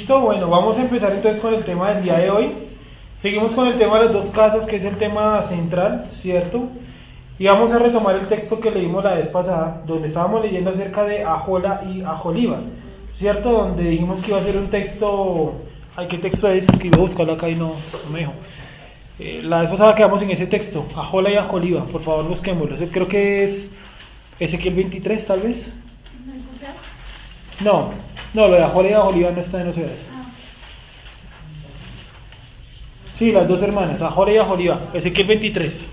Listo, bueno, vamos a empezar entonces con el tema del día de hoy. Seguimos con el tema de las dos casas, que es el tema central, ¿cierto? Y vamos a retomar el texto que leímos la vez pasada, donde estábamos leyendo acerca de Ahola y Aholiba, ¿cierto? Donde dijimos que iba a ser un texto... Ay, ¿qué texto es? Que iba a buscarlo acá y no me dejó. La vez pasada quedamos en ese texto, Ahola y Aholiba, por favor busquémoslo. Creo que es Ezequiel 23, tal vez. No, lo de Ahola y Aholiba no está en Oseas. Sí, las dos hermanas, Ahola y Aholiba, Ezequiel 23.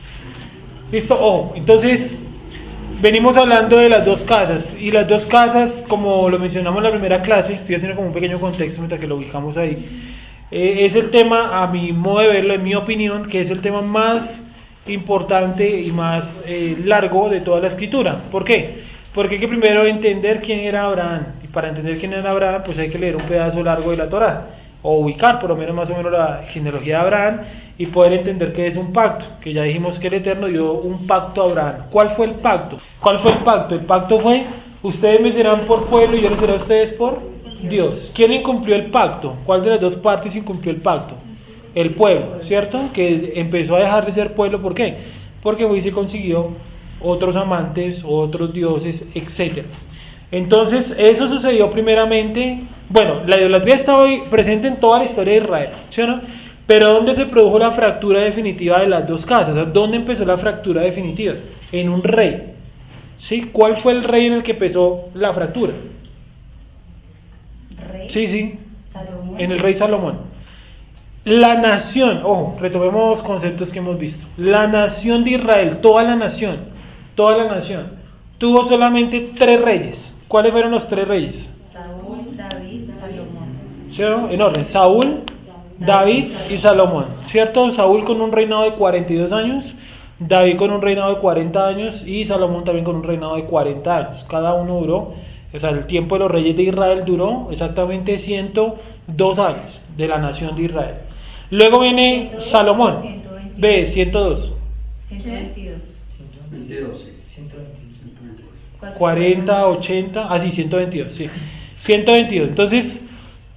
Listo, ojo, entonces venimos hablando de las dos casas, y las dos casas, como lo mencionamos en la primera clase, estoy haciendo como un pequeño contexto mientras que lo ubicamos ahí, es el tema, a mi modo de verlo, en mi opinión, que es el tema más importante y más largo de toda la escritura. ¿Por qué? Porque hay que primero entender quién era Abraham, y para entender quién era Abraham, pues hay que leer un pedazo largo de la Torá, o ubicar por lo menos más o menos la genealogía de Abraham, y poder entender qué es un pacto, que ya dijimos que el Eterno dio un pacto a Abraham. ¿Cuál fue el pacto? ¿Cuál fue el pacto? El pacto fue, ustedes me serán por pueblo y yo les seré a ustedes por Dios. ¿Quién incumplió el pacto? ¿Cuál de las dos partes incumplió el pacto? El pueblo, ¿cierto? Que empezó a dejar de ser pueblo, ¿por qué? Porque hoy se consiguió otros amantes, otros dioses, etc. Entonces, eso sucedió primeramente, bueno, la idolatría está hoy presente en toda la historia de Israel, ¿sí o no? Pero ¿dónde se produjo la fractura definitiva de las dos casas? ¿Dónde empezó la fractura definitiva? En un rey, ¿sí? ¿Cuál fue el rey en el que empezó la fractura? ¿Rey? Sí, Salomón. en el rey Salomón. La nación, ojo, retomemos conceptos que hemos visto. La nación de Israel, toda la nación, tuvo solamente 3 reyes. ¿Cuáles fueron los 3 reyes? Saúl, David, Salomón. ¿Sí? En orden, Saúl, David y Salomón, ¿cierto? Saúl con un reinado de 42 años, David con un reinado de 40 años y Salomón también con un reinado de 40 años. Cada uno duró, o sea, el tiempo de los reyes de Israel duró exactamente 102 años de la nación de Israel. Luego viene 102, Salomón, 122. ve, 102. 122. 122, sí. 122. 40, 80, sí, 122, sí. 122. Entonces,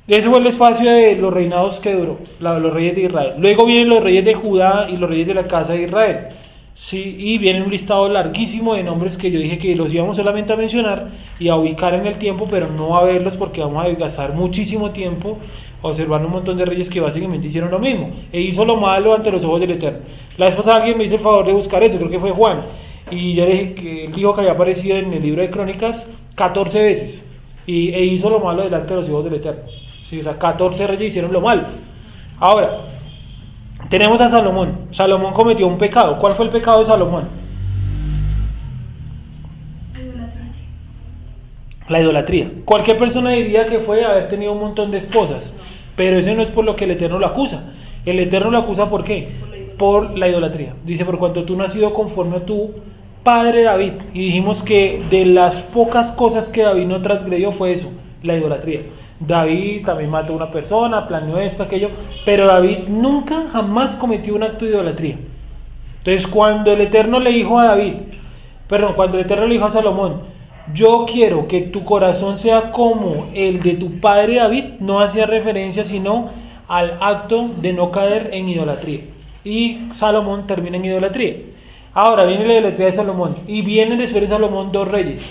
ese fue el espacio de los reinados que duró, los reyes de Israel. Luego vienen los reyes de Judá y los reyes de la casa de Israel. Sí, y viene un listado larguísimo de nombres que yo dije que los íbamos solamente a mencionar y a ubicar en el tiempo, pero no a verlos porque vamos a gastar muchísimo tiempo observando un montón de reyes que básicamente hicieron lo mismo. E hizo lo malo ante los ojos del Eterno. La vez pasada alguien me hizo el favor de buscar eso, creo que fue Juan. Y yo le dije que él dijo que había aparecido en el libro de Crónicas 14 veces. E hizo lo malo delante de los ojos del Eterno. Sí, o sea, 14 reyes hicieron lo malo. Ahora, tenemos a Salomón. Salomón cometió un pecado. ¿Cuál fue el pecado de Salomón? La idolatría. Cualquier persona diría que fue haber tenido un montón de esposas, pero eso no es por lo que el Eterno lo acusa. El Eterno lo acusa ¿por qué? Por la idolatría. Dice, por cuanto tú no has sido conforme a tu padre David. Y dijimos que de las pocas cosas que David no transgredió fue eso, la idolatría. David también mató a una persona, planeó esto, aquello, pero David nunca, jamás cometió un acto de idolatría. Entonces, cuando el Eterno le dijo a Salomón, yo quiero que tu corazón sea como el de tu padre David, no hacía referencia sino al acto de no caer en idolatría. Y Salomón termina en idolatría. Ahora viene la idolatría de Salomón, y vienen después de Salomón 2 reyes,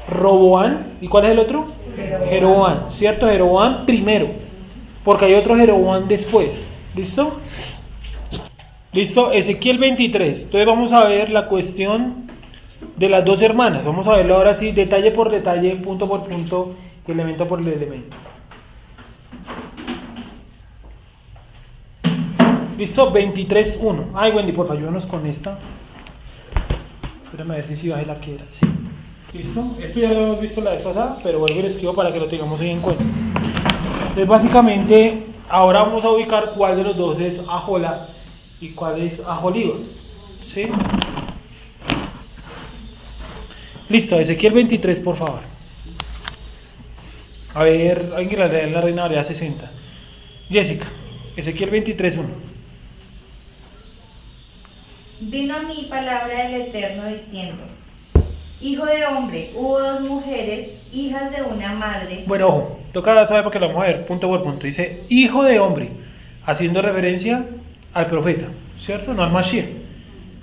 Roboam, ¿y cuál es el otro? Jeroboam, ¿cierto? Jeroboam primero, porque hay otro Jeroboam después. ¿Listo? Listo, Ezequiel 23. Entonces vamos a ver la cuestión de las dos hermanas. Vamos a verlo ahora sí, detalle por detalle, punto por punto, elemento por elemento. Listo, 23.1. Ay, Wendy, por favor, ayúdanos con esta. Espérame a ver si bajé la que era. Sí. ¿Listo? Esto ya lo hemos visto la vez pasada, pero vuelvo y lo escribo para que lo tengamos ahí en cuenta. Entonces, básicamente, ahora vamos a ubicar cuál de los dos es Ahola y cuál es Aholiba. ¿Sí? Listo, Ezequiel 23, por favor. A ver, alguien que la lea en la Reina Valera 60. Jessica, Ezequiel 23.1. Vino a mí palabra del Eterno diciendo: Hijo de hombre, hubo 2 mujeres, hijas de una madre. Bueno, ojo, Toca saber porque lo vamos a ver punto por punto. Dice, hijo de hombre, haciendo referencia al profeta, ¿cierto? No al Mashiach.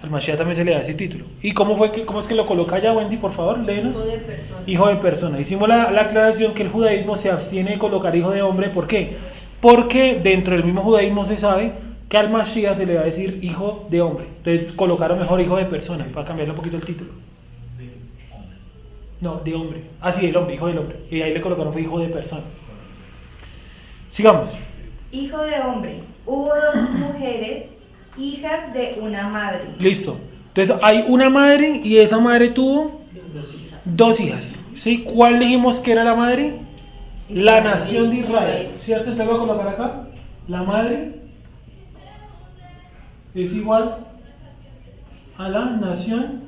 Al Mashiach también se le da ese título. ¿Y cómo es que lo coloca allá, Wendy? Por favor, léenos. Hijo de persona. Hijo de persona. Hicimos la aclaración que el judaísmo se abstiene de colocar hijo de hombre. ¿Por qué? Porque dentro del mismo judaísmo se sabe que al Mashiach se le va a decir hijo de hombre. Entonces colocaron mejor hijo de persona para cambiarle un poquito el título. No, de hombre. Ah, sí, el hombre, hijo del hombre. Y ahí le colocaron fue hijo de persona. Sigamos. Hijo de hombre. Hubo dos mujeres, hijas de una madre. Listo. Entonces hay una madre y esa madre tuvo dos hijas. ¿Sí? ¿Cuál dijimos que era la madre? La nación de Israel. ¿Cierto? Entonces voy a colocar acá. La madre es igual a la nación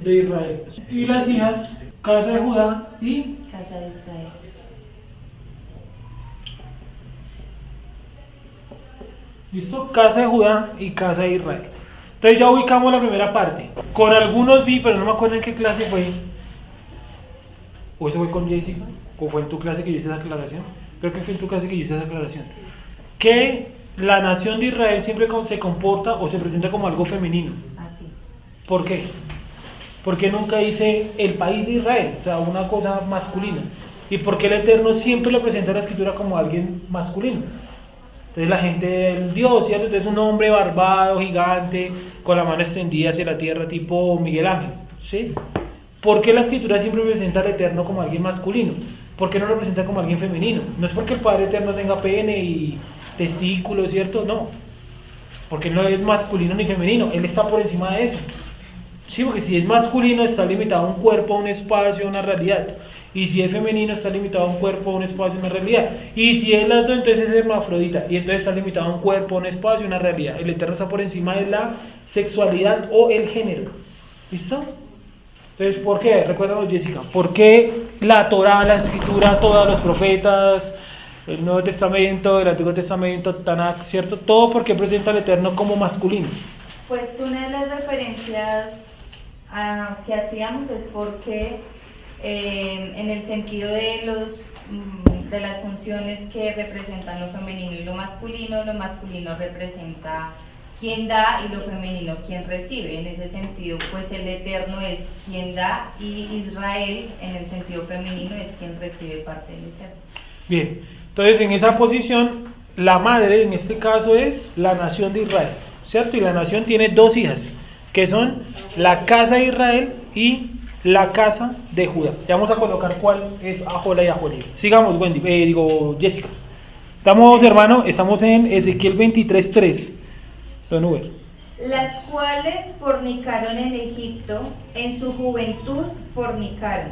de Israel. Y las hijas, casa de Judá y Casa de Israel. ¿listo? Casa de Judá y casa de Israel. Entonces ya ubicamos la primera parte. Con algunos vi, pero no me acuerdo en qué clase fue. ¿O eso fue con Jessica? ¿O fue en tu clase que yo hice esa aclaración? Creo que fue en tu clase que yo hice esa aclaración. Que la nación de Israel siempre se comporta o se presenta como algo femenino. Así. ¿Por qué? Porque nunca dice el país de Israel, o sea, una cosa masculina. ¿Y por qué el Eterno siempre lo presenta en la escritura como alguien masculino? Entonces la gente, el Dios, ¿cierto? Entonces un hombre barbado, gigante, con la mano extendida hacia la tierra, tipo Miguel Ángel, ¿sí? ¿Por qué la escritura siempre presenta al Eterno como alguien masculino? ¿Por qué no lo presenta como alguien femenino? No es porque el Padre Eterno tenga pene y testículos, ¿cierto? No. Porque no es masculino ni femenino, Él está por encima de eso. Sí, porque si es masculino está limitado a un cuerpo, a un espacio, a una realidad. Y si es femenino está limitado a un cuerpo, a un espacio, a una realidad. Y si es las dos, entonces es hermafrodita. Y entonces está limitado a un cuerpo, a un espacio, a una realidad. El Eterno está por encima de la sexualidad o el género. ¿Listo? Entonces, ¿por qué? Recuérdanos, Jessica. ¿Por qué la Torá, la Escritura, todos los profetas, el Nuevo Testamento, el Antiguo Testamento, Tanakh, ¿cierto? Todo porque presenta al Eterno como masculino. Pues una de las referencias que hacíamos es porque en el sentido de de las funciones que representan lo femenino y lo masculino representa quien da y lo femenino quien recibe. En ese sentido, pues el Eterno es quien da y Israel en el sentido femenino es quien recibe parte del Eterno. Bien, entonces en esa posición la madre en este caso es la nación de Israel, ¿cierto? Y la nación tiene dos hijas, que son la casa de Israel y la casa de Judá. Ya vamos a colocar cuál es Ahola y Aholí. Sigamos, Wendy, Jessica. Estamos, hermano, estamos en Ezequiel 23:3. Las cuales fornicaron en Egipto, en su juventud fornicaron.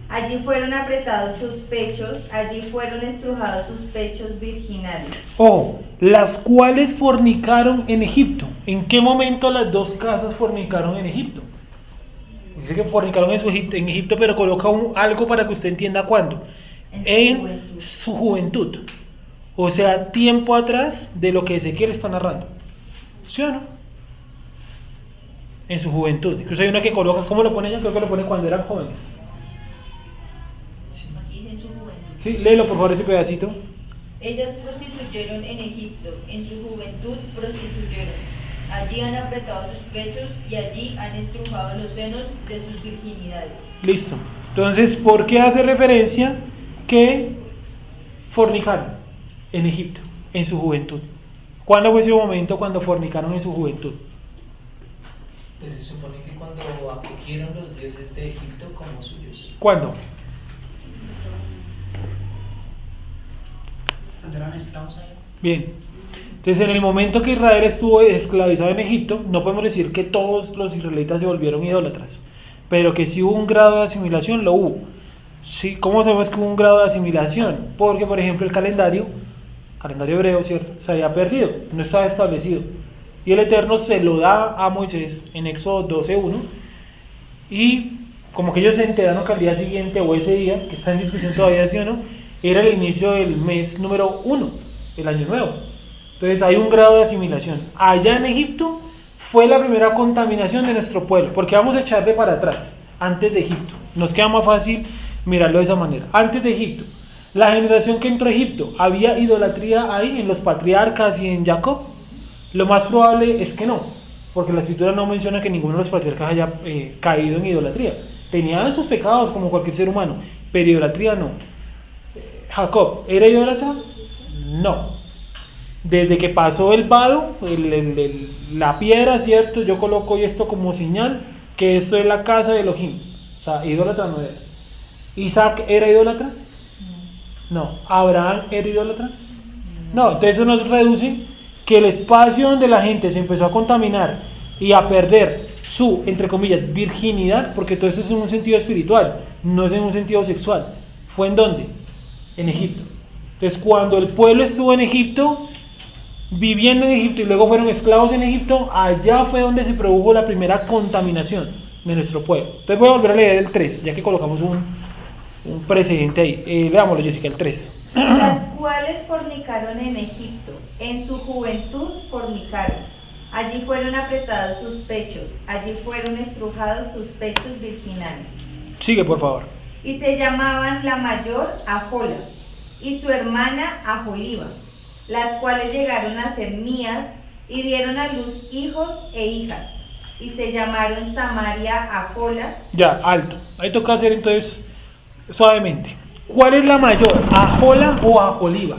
Allí fueron apretados sus pechos, allí fueron estrujados sus pechos virginales. Las cuales fornicaron en Egipto. ¿En qué momento las dos casas fornicaron en Egipto? Dice que fornicaron en Egipto, pero coloca algo para que usted entienda cuándo. En su juventud. O sea, tiempo atrás de lo que Ezequiel está narrando. ¿Sí o no? En su juventud. Incluso hay una que coloca, ¿cómo lo pone ella? Creo que lo pone cuando eran jóvenes. Aquí en su juventud. Sí, léelo por favor ese pedacito. Ellas prostituyeron en Egipto, en su juventud prostituyeron. Allí han apretado sus pechos y allí han estrujado los senos de sus virginidades. Listo. Entonces, ¿por qué hace referencia que fornicaron en Egipto, en su juventud? ¿Cuándo fue ese momento cuando fornicaron en su juventud? Pues se supone que cuando acogieron los dioses de Egipto como suyos. ¿Cuándo? Cuando eran esclavos allá. Bien. Entonces, en el momento que Israel estuvo esclavizado en Egipto, no podemos decir que todos los israelitas se volvieron idólatras, pero que sí hubo un grado de asimilación, lo hubo. Sí, ¿cómo sabemos que hubo un grado de asimilación? Porque, por ejemplo, el calendario hebreo, ¿cierto?, se había perdido, no estaba establecido. Y el Eterno se lo da a Moisés en Éxodo 12:1, y como que ellos se enteraron que al día siguiente o ese día, que está en discusión todavía sí o no, era el inicio del mes número 1, el año nuevo. Entonces hay un grado de asimilación. Allá en Egipto fue la primera contaminación de nuestro pueblo, porque vamos a echarle para atrás, antes de Egipto. Nos queda más fácil mirarlo de esa manera. Antes de Egipto, la generación que entró a Egipto, ¿había idolatría ahí en los patriarcas y en Jacob? Lo más probable es que no, porque la escritura no menciona que ninguno de los patriarcas haya caído en idolatría. Tenían sus pecados como cualquier ser humano, pero idolatría no. Jacob, ¿era idólatra? No. Desde que pasó el vado, la piedra, ¿cierto? Yo coloco esto como señal, que esto es la casa de Elohim. O sea, idólatra no era. ¿Isaac era idólatra? No. ¿Abraham era idólatra? No. Entonces eso nos reduce que el espacio donde la gente se empezó a contaminar y a perder su, entre comillas, virginidad, porque todo esto es en un sentido espiritual, no es en un sentido sexual. ¿Fue en dónde? En Egipto. Entonces cuando el pueblo estuvo en Egipto, viviendo en Egipto y luego fueron esclavos en Egipto, allá fue donde se produjo la primera contaminación de nuestro pueblo. Entonces voy a volver a leer el 3, ya que colocamos un precedente ahí. Leámoslo, Jessica, el 3. Las cuales fornicaron en Egipto, en su juventud fornicaron. Allí fueron apretados sus pechos, allí fueron estrujados sus pechos virginales. Sigue, por favor. Y se llamaban la mayor Ahola y su hermana Aholiba, las cuales llegaron a ser mías y dieron a luz hijos e hijas, y se llamaron Samaria Ahola. Ya, alto. Ahí toca hacer entonces suavemente. ¿Cuál es la mayor? ¿Ahola o Aholiba?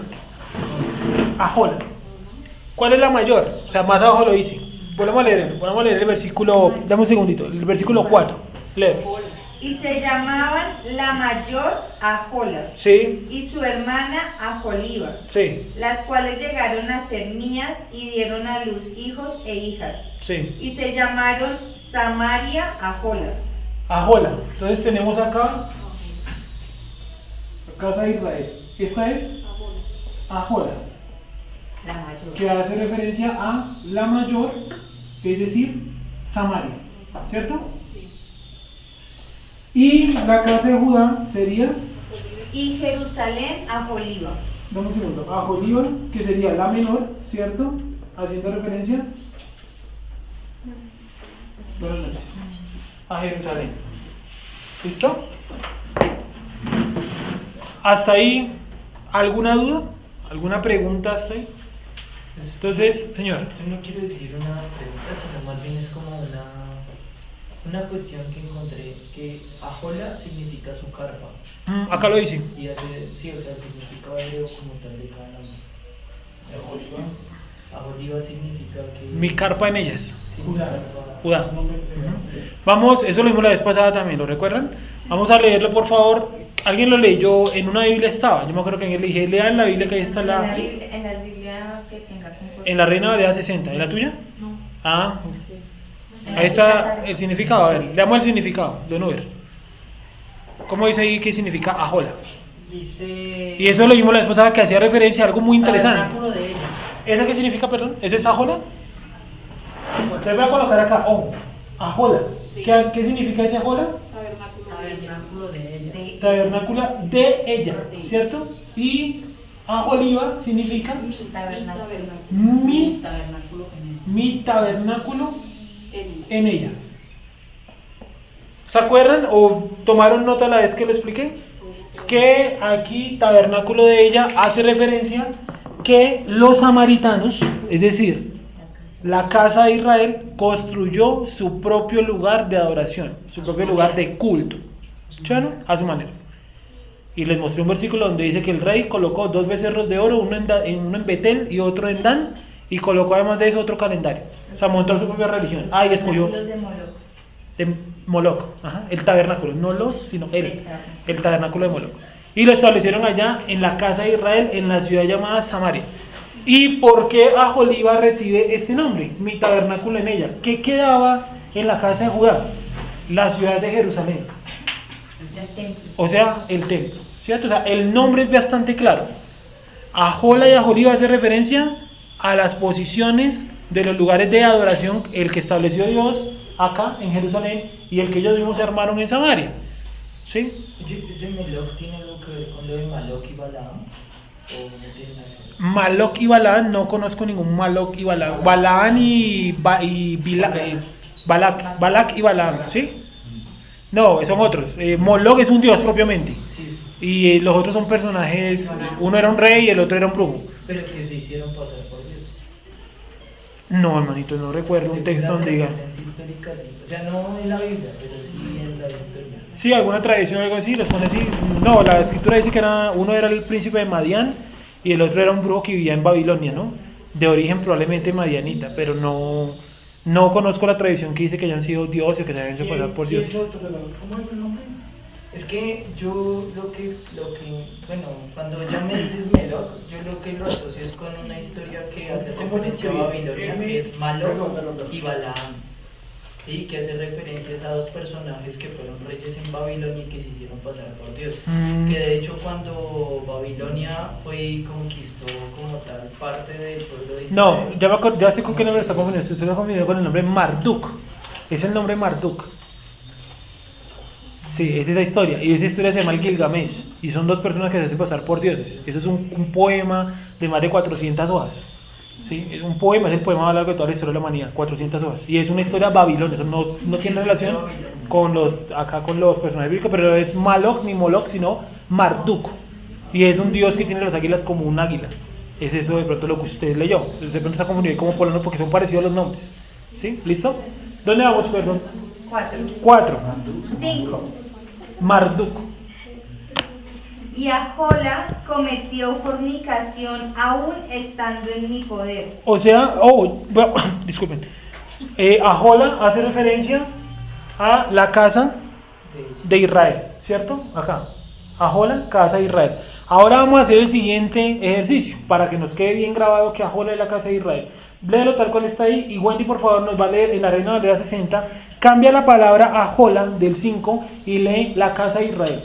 Ahola. ¿Cuál es la mayor? O sea, más abajo lo dice. Volvamos a leer el versículo. Dame un segundito. El versículo 4. Lee. Y se llamaban la mayor Ahola, Sí. y su hermana Aholiba, Sí. las cuales llegaron a ser mías y dieron a luz hijos e hijas, Sí. y se llamaron Samaria Ahola. Ahola. Entonces tenemos acá la casa de Israel. Esta es Ahola, La mayor. que hace referencia a la mayor, es decir, Samaria, ¿cierto? Y la casa de Judá sería, Y Jerusalén Aholiba. dame un segundo, Aholiba, que sería la menor, ¿cierto? Haciendo referencia buenas noches, a Jerusalén. ¿Listo? ¿Hasta ahí alguna duda? ¿Alguna pregunta hasta ahí? Entonces, señor. Yo no quiero decir una pregunta, sino más bien es como una cuestión que encontré, que Ahola significa su carpa. Acá lo dice. Y hace, sí, o sea, significa hebreo como tal de cada nombre. Aholiva significa que... Mi carpa en ellas. Judá. Judá. Vamos, eso lo vimos la vez pasada también, ¿lo recuerdan? Vamos a leerlo, por favor. Alguien lo leyó, en una Biblia estaba. Yo me acuerdo que le dije, lean la Biblia, que ahí está En la Biblia que tenga con en la Reina Valera 60. ¿Es la tuya? No. Ah, ahí está el significado. A ver, leamos el significado de Uber. ¿Cómo dice ahí qué significa Ahola? Dice... Y eso lo vimos la vez pasada, que hacía referencia a algo muy interesante. Tabernáculo de ella. ¿Eso qué significa, perdón? ¿Ese es Ahola? Entonces voy a colocar acá, Ahola. ¿Qué significa ese Ahola? Tabernáculo de ella. Tabernácula de ella, ¿cierto? Y Aholiba significa Mi tabernáculo. mi tabernáculo en ella. ¿Se acuerdan o tomaron nota la vez que lo expliqué? Que aquí tabernáculo de ella hace referencia que los samaritanos, es decir, la casa de Israel, construyó su propio lugar de adoración, su propio lugar de culto, ¿sí o no? A su manera. Y les mostré un versículo donde dice que el rey colocó 2 becerros de oro, uno en Betel y otro en Dan, y colocó además de eso otro calendario. O sea, montó su propia religión. Ah, y escogió Los de Moloch. de Moloch, el tabernáculo, no los, sino el tabernáculo de Moloch. Y lo establecieron allá en la casa de Israel, en la ciudad llamada Samaria. ¿Y por qué Aholiba recibe este nombre? Mi tabernáculo en ella. ¿Qué quedaba en la casa de Judá? La ciudad de Jerusalén. O sea, el templo, ¿cierto? O sea, el nombre es bastante claro. Ahola y Aholiba hace referencia a las posiciones de los lugares de adoración, el que estableció Dios acá en Jerusalén y el que ellos mismos se armaron en Samaria. ¿Sí? ¿Ese Moloch tiene algo que ver con lo de Maloc y Balaam? ¿O no tiene nada que ver? Maloc y Balaam, no conozco ningún Maloc y Balaam. Balaam y Balak y Balaam, ¿sí? No, son otros. Moloch es un dios propiamente. Sí, sí. Y los otros son personajes, uno era un rey y el otro era un brujo. Pero que se hicieron pasar por dioses. No, hermanito, no recuerdo un texto donde diga. Histórica, sí. O sea, no en la Biblia, pero sí en la historia. Sí, alguna tradición o algo así, los pone así. No, la escritura dice que uno era el príncipe de Madián y el otro era un brujo que vivía en Babilonia, ¿no? De origen probablemente madianita, pero no conozco la tradición que dice que hayan sido dioses, que se hayan hecho pasar por dioses. ¿Cómo es el nombre? Es que yo bueno, cuando ya me dices Meloc, yo lo que lo asocio es con una historia que hace referencia a Babilonia, que es Maloc y Balaam. Sí, que hace referencias a dos personajes que fueron reyes en Babilonia y que se hicieron pasar por Dios. Que de hecho cuando Babilonia fue y conquistó como tal parte del pueblo de Israel. No, ya sé con qué nombre está confundiendo. Usted lo confundió con el nombre Marduk. Es el nombre Marduk. Sí, es esa historia. Y esa historia se llama el Gilgamesh. Y son dos personas que se hacen pasar por dioses. Eso es un poema de más de 400 hojas. Sí, es un poema, es el poema más largo de toda la historia de la humanidad, 400 hojas. Y es una historia babilonia, eso no tiene relación con los personajes bíblicos, pero es Maloc ni Moloch, sino Marduk. Y es un dios que tiene las águilas como un águila. Es eso de pronto lo que usted leyó. De pronto está confundido como polano porque son parecidos los nombres. ¿Sí? ¿Listo? ¿Dónde vamos, perdón? 4. 5. Marduk. Y Ahola cometió fornicación aún estando en mi poder. O sea, bueno, disculpen. Ahola hace referencia a la casa de Israel, ¿cierto? Acá. Ahola, casa de Israel. Ahora vamos a hacer el siguiente ejercicio para que nos quede bien grabado que Ahola es la casa de Israel. Léelo tal cual está ahí y Wendy por favor nos va a leer en la Reina Valera 60. Cambia la palabra Ahola del 5 y lee la casa de Israel.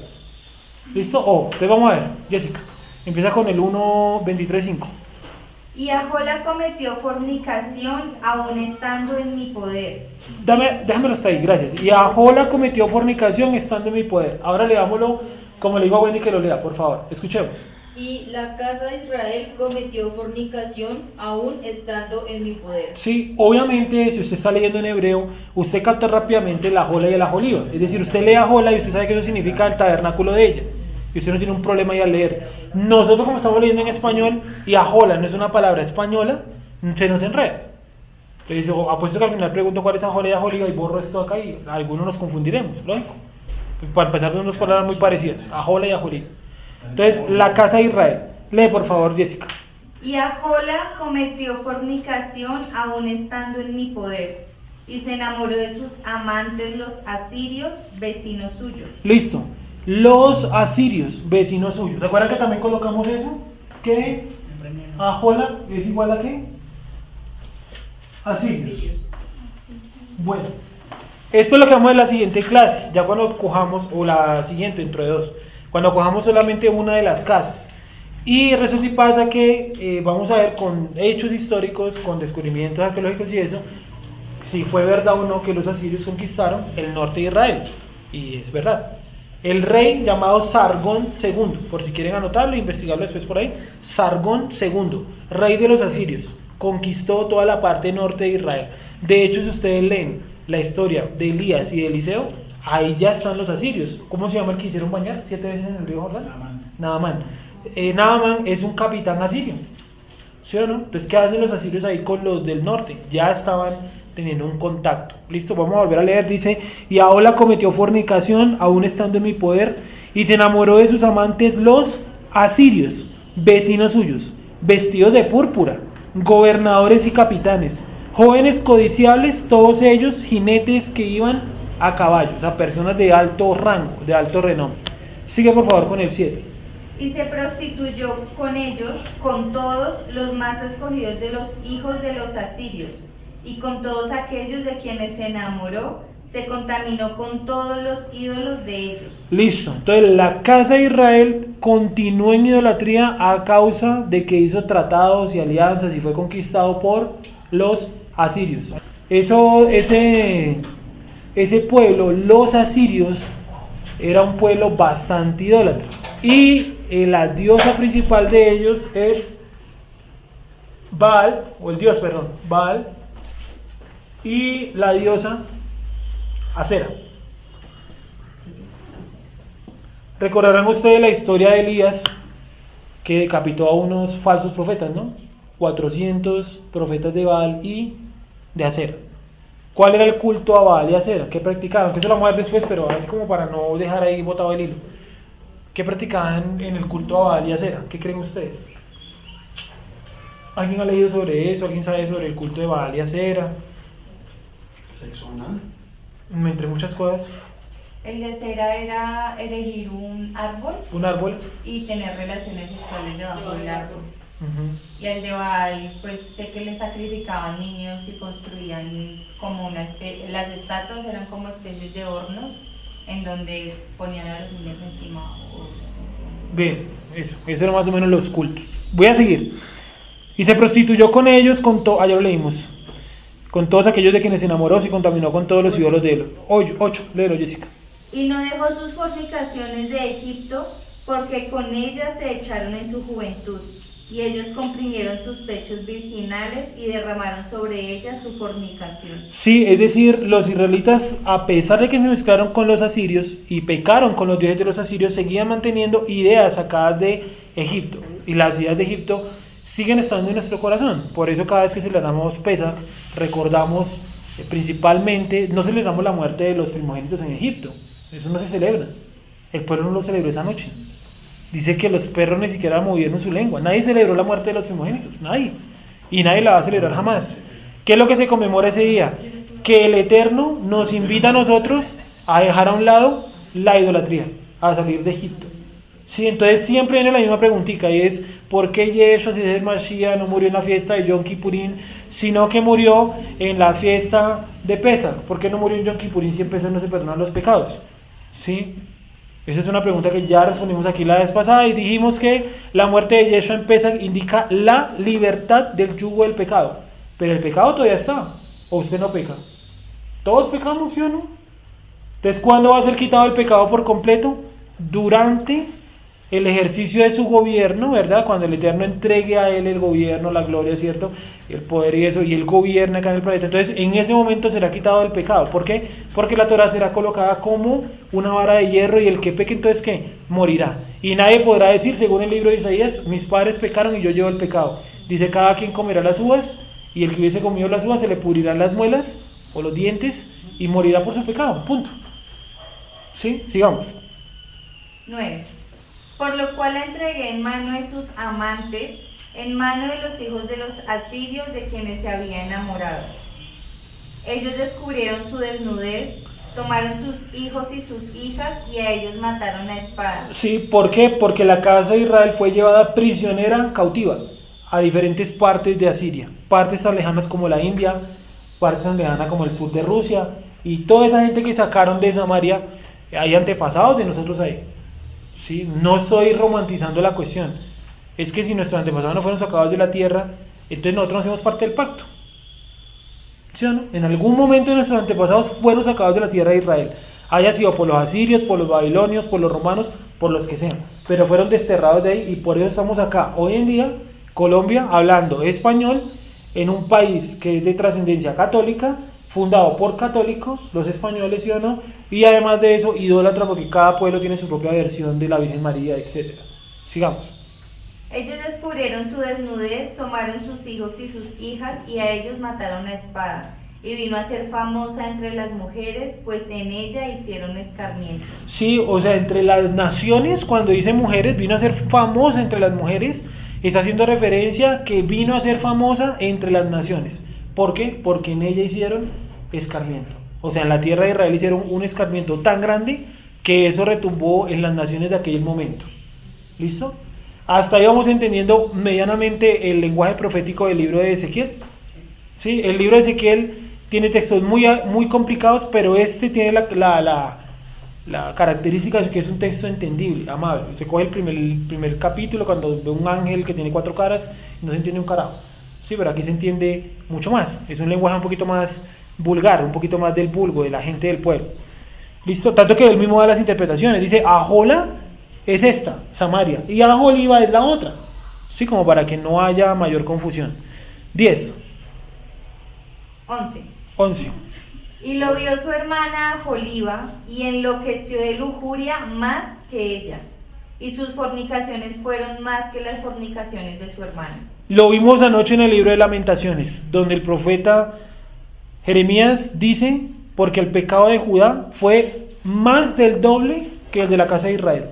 ¿Listo? Entonces vamos a ver, Jessica. Empieza con el 1:23:5. Y Ahola cometió fornicación aún estando en mi poder. Déjamelo hasta ahí, gracias. Y Ahola cometió fornicación estando en mi poder. Ahora leámoslo como le digo a Wendy que lo lea, por favor. Escuchemos. Y la casa de Israel cometió fornicación aún estando en mi poder. Sí, obviamente si usted está leyendo en hebreo, usted capta rápidamente la Ahola y el Aholiva. Es decir, usted lee Ahola y usted sabe que eso significa el tabernáculo de ella. Y usted no tiene un problema ahí al leer. Nosotros como estamos leyendo en español y Ahola no es una palabra española, se nos enreda. Entonces apuesto que al final pregunto cuál es Ahola y Aholiva y borro esto acá y algunos nos confundiremos, lógico. Para empezar son dos palabras muy parecidas, Ahola y Aholiva. Entonces, la casa de Israel. Lee por favor, Jessica. Y Ahola cometió fornicación aún estando en mi poder, y se enamoró de sus amantes los asirios, vecinos suyos. Listo. Los asirios, vecinos suyos. ¿Se acuerdan que también colocamos eso? Que Ahola es igual a qué? Asirios. Bueno, esto es lo que vamos a ver en la siguiente clase, ya cuando cojamos, o la siguiente, dentro de 2. Cuando cojamos solamente una de las casas. Y resulta y pasa que vamos a ver con hechos históricos, con descubrimientos arqueológicos y eso, si fue verdad o no que los asirios conquistaron el norte de Israel. Y es verdad. El rey llamado Sargón II, por si quieren anotarlo e investigarlo después por ahí, Sargón II, rey de los asirios, conquistó toda la parte norte de Israel. De hecho, si ustedes leen la historia de Elías y de Eliseo, ahí ya están los asirios. ¿Cómo se llama el que hicieron bañar 7 veces en el río Jordán? Naamán. Naamán es un capitán asirio, ¿sí o no? Entonces, ¿qué hacen los asirios ahí con los del norte? Ya estaban teniendo un contacto. Listo, vamos a volver a leer. Dice, y Ahola cometió fornicación aún estando en mi poder y se enamoró de sus amantes los asirios, vecinos suyos, vestidos de púrpura, gobernadores y capitanes, jóvenes codiciables, todos ellos jinetes que iban a caballo, o sea, personas de alto rango, de alto renombre. Sigue por favor con el 7. Y se prostituyó con ellos, con todos los más escogidos de los hijos de los asirios, y con todos aquellos de quienes se enamoró, se contaminó con todos los ídolos de ellos. Listo, entonces la casa de Israel continuó en idolatría a causa de que hizo tratados y alianzas y fue conquistado por los asirios. Ese pueblo, los asirios, era un pueblo bastante idólatra. Y la diosa principal de ellos es Baal, Recordarán ustedes la historia de Elías, que decapitó a unos falsos profetas, ¿no? 400 profetas de Baal y de Acera. ¿Cuál era el culto a Baal y Acera? ¿Qué practicaban? Que eso lo vamos a ver después, pero es como para no dejar ahí botado el hilo. ¿Qué practicaban en el culto a Baal y Acera? ¿Qué creen ustedes? ¿Alguien ha leído sobre eso? ¿Alguien sabe sobre el culto de Baal y Acera? Sexo anal. Entre muchas cosas. El de cera era elegir un árbol Un árbol. y tener relaciones sexuales debajo del árbol. Ujú. Y al de Baal, pues sé que le sacrificaban niños y construían como una especie, las estatuas eran como especies de hornos en donde ponían a los niños encima. Bien, eso eran más o menos los cultos. Voy a seguir. Y se prostituyó con ellos, ya lo leímos, con todos aquellos de quienes se enamoró, se contaminó con todos los ídolos de él. 8, léelo, Jessica. Y no dejó sus fornicaciones de Egipto, porque con ellas se echaron en su juventud, y ellos comprimieron sus pechos virginales y derramaron sobre ellas su fornicación. Sí, es decir, los israelitas, a pesar de que se mezclaron con los asirios y pecaron con los dioses de los asirios, seguían manteniendo ideas sacadas de Egipto. Y las ideas de Egipto siguen estando en nuestro corazón. Por eso cada vez que celebramos Pesaj, recordamos principalmente, no celebramos la muerte de los primogénitos en Egipto. Eso no se celebra. El pueblo no lo celebró esa noche. Dice que los perros ni siquiera movieron su lengua. Nadie celebró la muerte de los primogénitos, nadie. Y nadie la va a celebrar jamás. ¿Qué es lo que se conmemora ese día? Que el Eterno nos invita a nosotros a dejar a un lado la idolatría, a salir de Egipto. Sí, entonces siempre viene la misma preguntita y es ¿por qué Yeshua, si es el Mashiach, no murió en la fiesta de Yom Kippurín, sino que murió en la fiesta de Pesach? ¿Por qué no murió en Yom Kippurín si en Pesach no se perdonan los pecados? ¿Sí? Esa es una pregunta que ya respondimos aquí la vez pasada y dijimos que la muerte de Yeshua en Pesach indica la libertad del yugo del pecado. Pero el pecado todavía está. ¿O usted no peca? ¿Todos pecamos, sí o no? Entonces, ¿cuándo va a ser quitado el pecado por completo? Durante el ejercicio de su gobierno, ¿verdad? Cuando el Eterno entregue a él el gobierno, la gloria, ¿cierto? El poder y eso, y él gobierna acá en el planeta. Entonces, en ese momento será quitado el pecado. ¿Por qué? Porque la Torah será colocada como una vara de hierro y el que peque, entonces, ¿qué? Morirá. Y nadie podrá decir, según el libro de Isaías, mis padres pecaron y yo llevo el pecado. Dice, cada quien comerá las uvas y el que hubiese comido las uvas se le pudrirán las muelas o los dientes y morirá por su pecado. Punto. ¿Sí? Sigamos. 9. Por lo cual la entregué en mano de sus amantes, en mano de los hijos de los asirios de quienes se había enamorado. Ellos descubrieron su desnudez, tomaron sus hijos y sus hijas y a ellos mataron a espada. Sí, ¿por qué? Porque la casa de Israel fue llevada prisionera, cautiva, a diferentes partes de Asiria, partes tan lejanas como la India, partes tan lejanas como el sur de Rusia, y toda esa gente que sacaron de Samaria, hay antepasados de nosotros ahí. ¿Sí? No estoy romantizando la cuestión, es que si nuestros antepasados no fueron sacados de la tierra, entonces nosotros no hacemos parte del pacto. ¿Sí o no? En algún momento nuestros antepasados fueron sacados de la tierra de Israel, haya sido por los asirios, por los babilonios, por los romanos, por los que sean, pero fueron desterrados de ahí y por eso estamos acá hoy en día, Colombia, hablando español, en un país que es de trascendencia católica, fundado por católicos, los españoles, ¿sí o no? Y además de eso, idólatra, porque cada pueblo tiene su propia versión de la Virgen María, etc. Sigamos. Ellos descubrieron su desnudez, tomaron sus hijos y sus hijas y a ellos mataron a espada. Y vino a ser famosa entre las mujeres, pues en ella hicieron escarmiento. Sí, o sea, entre las naciones, cuando dice mujeres, vino a ser famosa entre las mujeres, está haciendo referencia que vino a ser famosa entre las naciones. ¿Por qué? Porque en ella hicieron escarmiento. O sea, en la tierra de Israel hicieron un escarmiento tan grande que eso retumbó en las naciones de aquel momento. ¿Listo? Hasta ahí vamos entendiendo medianamente el lenguaje profético del libro de Ezequiel. ¿Sí? El libro de Ezequiel tiene textos muy complicados, pero este tiene la característica de que es un texto entendible, amable. Se coge el primer capítulo cuando ve un ángel que tiene 4 caras y no se entiende un carajo. Sí, pero aquí se entiende mucho más. Es un lenguaje un poquito más vulgar, un poquito más del vulgo, de la gente del pueblo. ¿Listo? Tanto que él mismo da las interpretaciones. Dice, Ahola es esta, Samaria, y Aholiba es la otra. Sí, como para que no haya mayor confusión. 10. 11. 11. Y lo vio su hermana Joliba y enloqueció de lujuria más que ella. Y sus fornicaciones fueron más que las fornicaciones de su hermana. Lo vimos anoche en el libro de Lamentaciones, donde el profeta Jeremías dice, porque el pecado de Judá fue más del doble que el de la casa de Israel.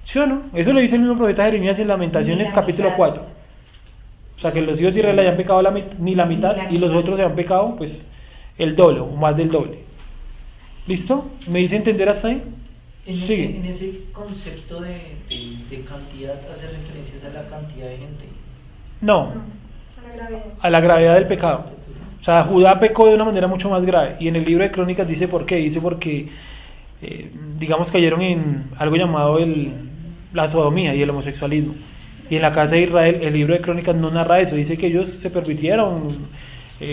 ¿Sí o no? Eso lo dice el mismo profeta Jeremías en Lamentaciones capítulo 4. O sea que los hijos de Israel hayan pecado ni la mitad y los otros han pecado pues el doble o más del doble. ¿Listo? ¿Me dice entender hasta ahí? En ese concepto de cantidad hace referencias a la cantidad de gente. No, a la gravedad del pecado. O sea, Judá pecó de una manera mucho más grave. Y en el libro de Crónicas dice por qué. Dice porque, digamos, cayeron en algo llamado la sodomía y el homosexualismo. Y en la casa de Israel, el libro de Crónicas no narra eso. Dice que ellos se permitieron,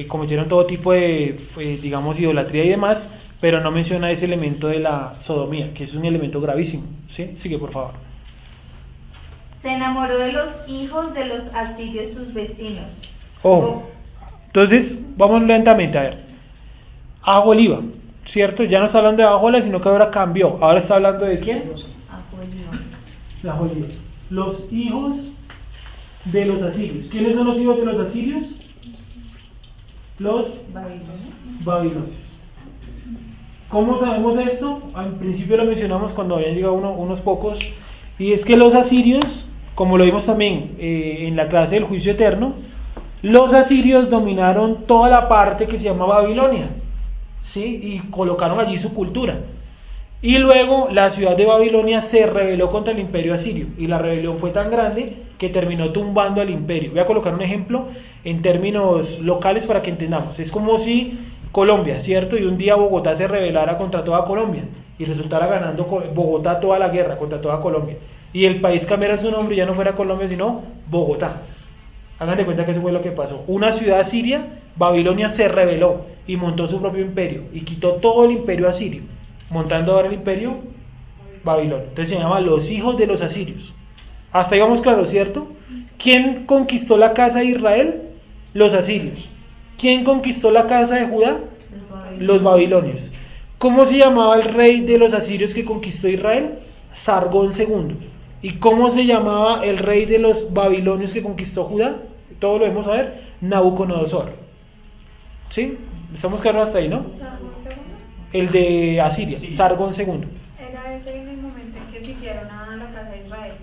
cometieron todo tipo de, digamos, idolatría y demás, pero no menciona ese elemento de la sodomía, que es un elemento gravísimo. ¿Sí? Sigue, por favor. Se enamoró de los hijos de los asirios, sus vecinos. Ojo. Entonces, vamos lentamente a ver. Aholiba, ¿cierto? Ya no está hablando de Ahola, sino que ahora cambió. Ahora está hablando de quién? La Aholiba. Los hijos de los asirios. ¿Quiénes son los hijos de los asirios? Los babilonios. ¿Cómo sabemos esto? Al principio lo mencionamos cuando habían llegado unos pocos. Y es que los asirios, como lo vimos también en la clase del juicio eterno, los asirios dominaron toda la parte que se llama Babilonia, ¿sí? Y colocaron allí su cultura. Y luego la ciudad de Babilonia se rebeló contra el imperio asirio. Y la rebelión fue tan grande que terminó tumbando al imperio. Voy a colocar un ejemplo en términos locales para que entendamos. Es como si Colombia, ¿cierto? Y un día Bogotá se rebelara contra toda Colombia. Y resultara ganando Bogotá toda la guerra contra toda Colombia. Y el país cambiara su nombre y ya no fuera Colombia, sino Bogotá. Hagan de cuenta que eso fue lo que pasó. Una ciudad asiria, Babilonia, se rebeló y montó su propio imperio. Y quitó todo el imperio asirio, montando ahora el imperio Babilonia. Entonces se llama los hijos de los asirios. Hasta ahí vamos claro, ¿cierto? ¿Quién conquistó la casa de Israel? Los asirios. ¿Quién conquistó la casa de Judá? Los babilonios. ¿Cómo se llamaba el rey de los asirios que conquistó Israel? Sargón II. ¿Y cómo se llamaba el rey de los babilonios que conquistó Judá? Todo lo vamos a ver. Nabucodonosor. ¿Sí? Estamos claros hasta ahí, ¿no? El de Asiria, sí. Sargón II. Era ese en el momento en que sitiaron a la casa de Israel.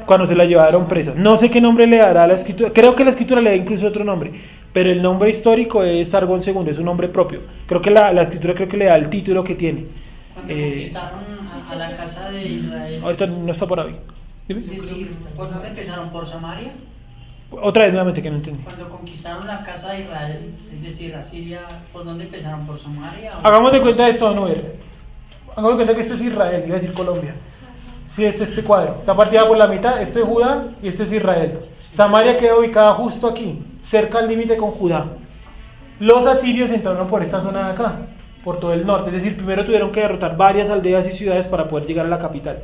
Cuando se la llevaron presa. No sé qué nombre le dará a la escritura. Creo que la escritura le da incluso otro nombre. Pero el nombre histórico es Sargón II, es un nombre propio. Creo que la escritura creo que le da el título que tiene. Cuando conquistaron a la casa de Israel. Ahorita no está por ahí. ¿Dime? Sí, ¿por dónde empezaron? ¿Por Samaria? Otra vez nuevamente que no entendí. Cuando conquistaron la casa de Israel, es decir, Asiria, ¿por dónde empezaron? ¿Por Samaria? Hagamos de cuenta esto, no ver. Hagamos de cuenta que esto es Israel, iba a decir Colombia. Sí, este cuadro. Está partida por la mitad, esto es Judá y esto es Israel. Samaria queda ubicada justo aquí, cerca al límite con Judá. Los asirios entraron por esta zona de acá, por todo el norte. Es decir, primero tuvieron que derrotar varias aldeas y ciudades para poder llegar a la capital.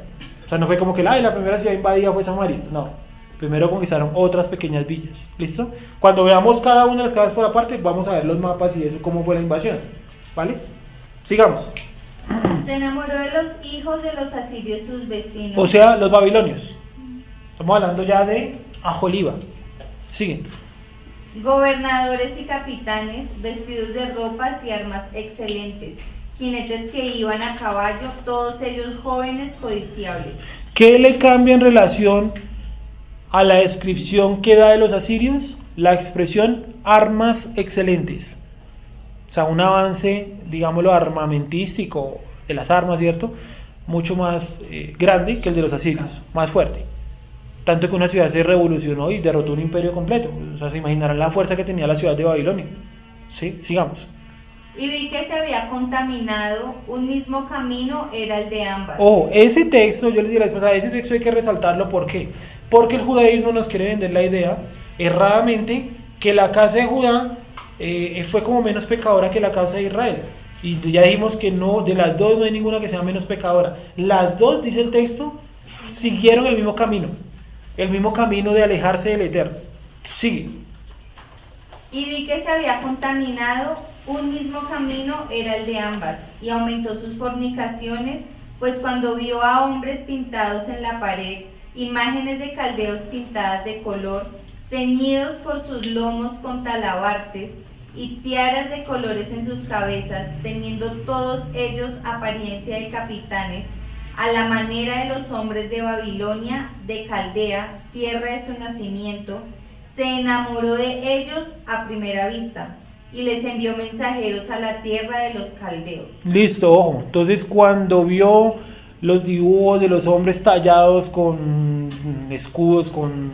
O sea, no fue como que la primera ciudad invadida fue Samaria. No, primero conquistaron otras pequeñas villas. ¿Listo? Cuando veamos cada una de las casas por aparte, vamos a ver los mapas y eso, cómo fue la invasión. ¿Vale? Sigamos. Se enamoró de los hijos de los asirios, sus vecinos. O sea, los babilonios. Estamos hablando ya de Aholiba. Sigue. Gobernadores y capitanes, vestidos de ropas y armas excelentes, jinetes que iban a caballo, todos ellos jóvenes codiciables. ¿Qué le cambia en relación a la descripción que da de los asirios? La expresión armas excelentes. O sea, un avance, digámoslo, armamentístico de las armas, ¿cierto? Mucho más grande que el de los asirios, más fuerte. Tanto que una ciudad se revolucionó y derrotó un imperio completo. O sea, se imaginarán la fuerza que tenía la ciudad de Babilonia. ¿Sí? Sigamos. Y vi que se había contaminado, un mismo camino era el de ambas. Ojo, ese texto, yo les dije la vez pasada, ese texto hay que resaltarlo. ¿Por qué? Porque el judaísmo nos quiere vender la idea, erradamente, que la casa de Judá fue como menos pecadora que la casa de Israel. Y ya dijimos que no, de las dos no hay ninguna que sea menos pecadora. Las dos, dice el texto, siguieron el mismo camino de alejarse del Eterno. Sigue. Y vi que se había contaminado, Un mismo camino era el de ambas, y aumentó sus fornicaciones, pues cuando vio a hombres pintados en la pared, imágenes de caldeos pintadas de color, ceñidos por sus lomos con talabartes, y tiaras de colores en sus cabezas, teniendo todos ellos apariencia de capitanes, a la manera de los hombres de Babilonia, de Caldea, tierra de su nacimiento, se enamoró de ellos a primera vista, y les envió mensajeros a la tierra de los caldeos. Listo, ojo. Entonces, cuando vio los dibujos de los hombres tallados con escudos, con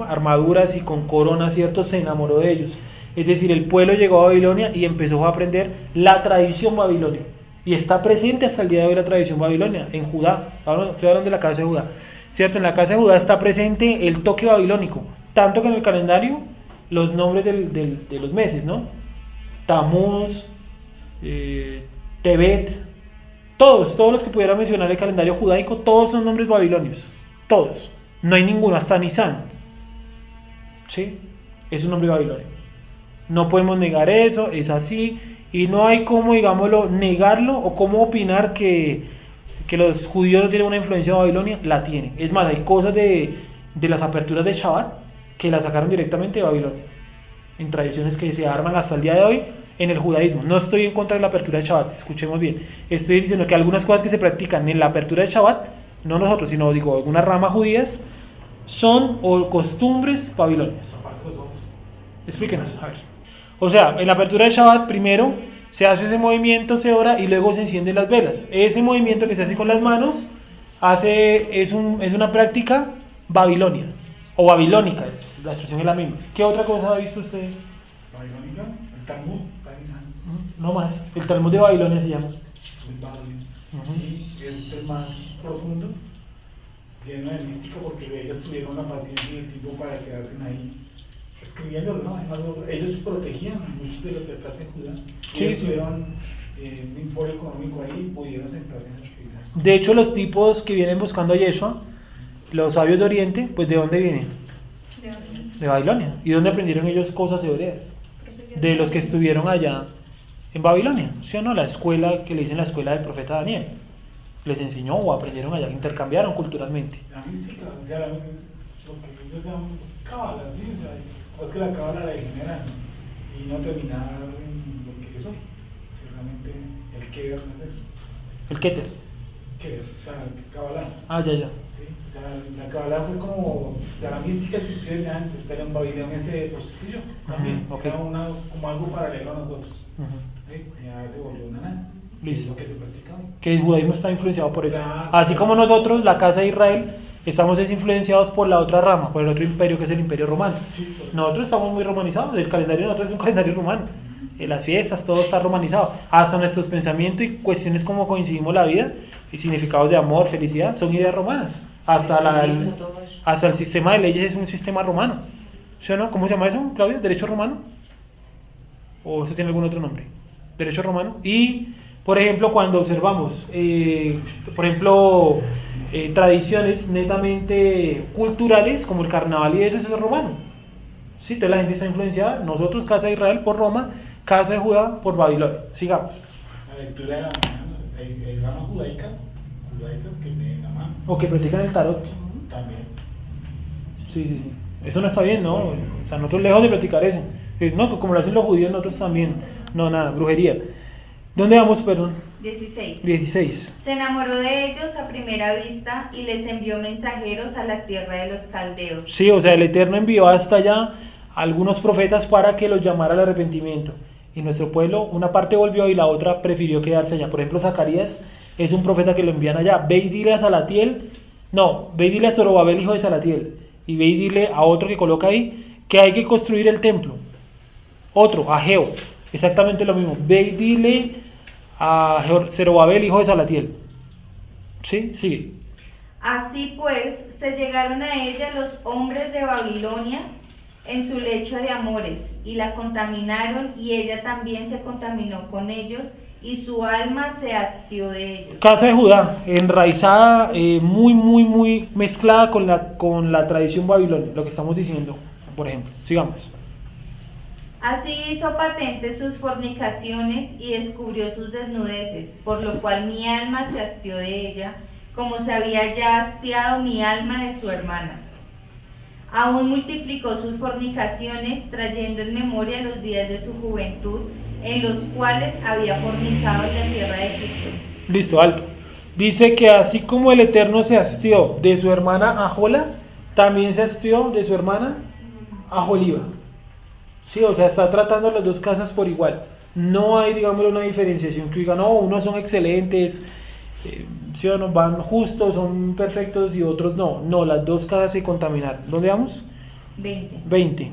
armaduras y con coronas, ¿cierto? Se enamoró de ellos. Es decir, el pueblo llegó a Babilonia y empezó a aprender la tradición babilonia. Y está presente hasta el día de hoy la tradición babilonia, en Judá. Ahora estoy hablando de la casa de Judá. ¿Cierto? En la casa de Judá está presente el toque babilónico. Tanto que en el calendario, los nombres de los meses, ¿no? Tamuz, Tebet, todos los que pudiera mencionar el calendario judaico, todos son nombres babilonios, todos, no hay ninguno, hasta Nisan, ¿sí? Es un nombre babilonio, no podemos negar eso, es así, y no hay cómo, digámoslo, negarlo o cómo opinar que los judíos no tienen una influencia de Babilonia, la tienen. Es más, hay cosas de las aperturas de Shabbat que la sacaron directamente de Babilonia, en tradiciones que se arman hasta el día de hoy en el judaísmo. No estoy en contra de la apertura de Shabbat, escuchemos bien. Estoy diciendo que algunas cosas que se practican en la apertura de Shabbat, no nosotros, sino digo, algunas ramas judías, son o costumbres babilonias. Explíquenos, a ver. O sea, en la apertura de Shabbat primero se hace ese movimiento, se ora y luego se encienden las velas. Ese movimiento que se hace con las manos es una práctica babilonia o babilónica, la expresión es la misma. ¿Qué otra cosa ha visto usted? Babilónica, el Talmud, No más, el Talmud de Babilonia se llama. Y es el más profundo, lleno de mística, porque ellos tuvieron la paciencia y el tiempo para quedarse ahí escribiéndolo, ¿no? Además, ellos protegían a muchos de los que acá en Judá. Ellos tuvieron un emporio económico ahí y pudieron sentarse en escribir. De hecho, los tipos que vienen buscando a Yeshua, los sabios de Oriente, pues ¿de dónde vienen? De Babilonia. ¿Y dónde aprendieron ellos cosas hebreas? De los que estuvieron allá en Babilonia, ¿sí o no? La escuela que le dicen la escuela del profeta Daniel. Les enseñó o aprendieron allá, intercambiaron culturalmente. La mística, lo que ellos llaman cábala, ¿sí? O sea, es que la cábala la degenera y no terminar en lo que yo soy. Realmente el Keter no es eso. ¿El Keter? Keter, o sea, cábala. Ah, ya. ¿Sí? O sea, la cábala fue como, o sea, la mística existió desde antes, pero en Babilonia se prostituyó también. Okay. Era como algo paralelo a nosotros. Uh-huh. ¿Sí? Ya se volvió una nada. Listo. Que se practicaba. Que el judaísmo está influenciado por eso. Claro. Así como nosotros, la casa de Israel, estamos influenciados por la otra rama, por el otro imperio que es el imperio romano. Sí, Nosotros estamos muy romanizados, el calendario de nosotros es un calendario romano. Las fiestas, todo está romanizado. Hasta nuestros pensamientos y cuestiones como coincidimos la vida y significados de amor, felicidad, son ideas romanas. Hasta el sistema de leyes es un sistema romano. ¿Sí o no? ¿Cómo se llama eso, Claudio? ¿Derecho romano? ¿O eso tiene algún otro nombre? Derecho romano. Y, por ejemplo, cuando observamos, tradiciones netamente culturales, como el carnaval y eso es romano. Sí, entonces la gente está influenciada. Nosotros, Casa de Israel, por Roma, Casa de Judá, por Babilonia. Sigamos. La lectura de la rama judaicas que leen la mano. O que practican el tarot. También. Sí. Eso no está bien, ¿no? O sea, nosotros lejos de practicar eso. No, como lo hacen los judíos, nosotros también. No, nada, brujería. ¿Dónde vamos, perdón? 16. Se enamoró de ellos a primera vista y les envió mensajeros a la tierra de los caldeos. Sí, o sea, el Eterno envió hasta allá a algunos profetas para que los llamara al arrepentimiento. Y nuestro pueblo, una parte volvió y la otra prefirió quedarse allá. Por ejemplo, Zacarías es un profeta que lo envían allá. Ve y dile a Zorobabel, hijo de Salatiel, y ve y dile a otro que coloca ahí que hay que construir el templo. Otro, Ageo, exactamente lo mismo. Ve y dile a Zorobabel, hijo de Salatiel. ¿Sí? Sigue. Así pues, se llegaron a ella los hombres de Babilonia en su lecho de amores, y la contaminaron, y ella también se contaminó con ellos, y su alma se hastió de ellos. Casa de Judá, enraizada, muy mezclada con la tradición babilonia, lo que estamos diciendo, por ejemplo. Sigamos. Así hizo patentes sus fornicaciones y descubrió sus desnudeces, por lo cual mi alma se hastió de ella, como se había ya hastiado mi alma de su hermana. Aún multiplicó sus fornicaciones, trayendo en memoria los días de su juventud, en los cuales había fornicado en la tierra de Egipto. Listo, alto. Dice que así como el Eterno se hastió de su hermana Ahola, también se hastió de su hermana Aholiba. Sí, o sea, está tratando las dos casas por igual. No hay, digamos, una diferenciación que diga, no, unos son excelentes, sí o no, van justos, son perfectos y otros no. No, las dos casas se contaminaron. ¿Dónde vamos? 20.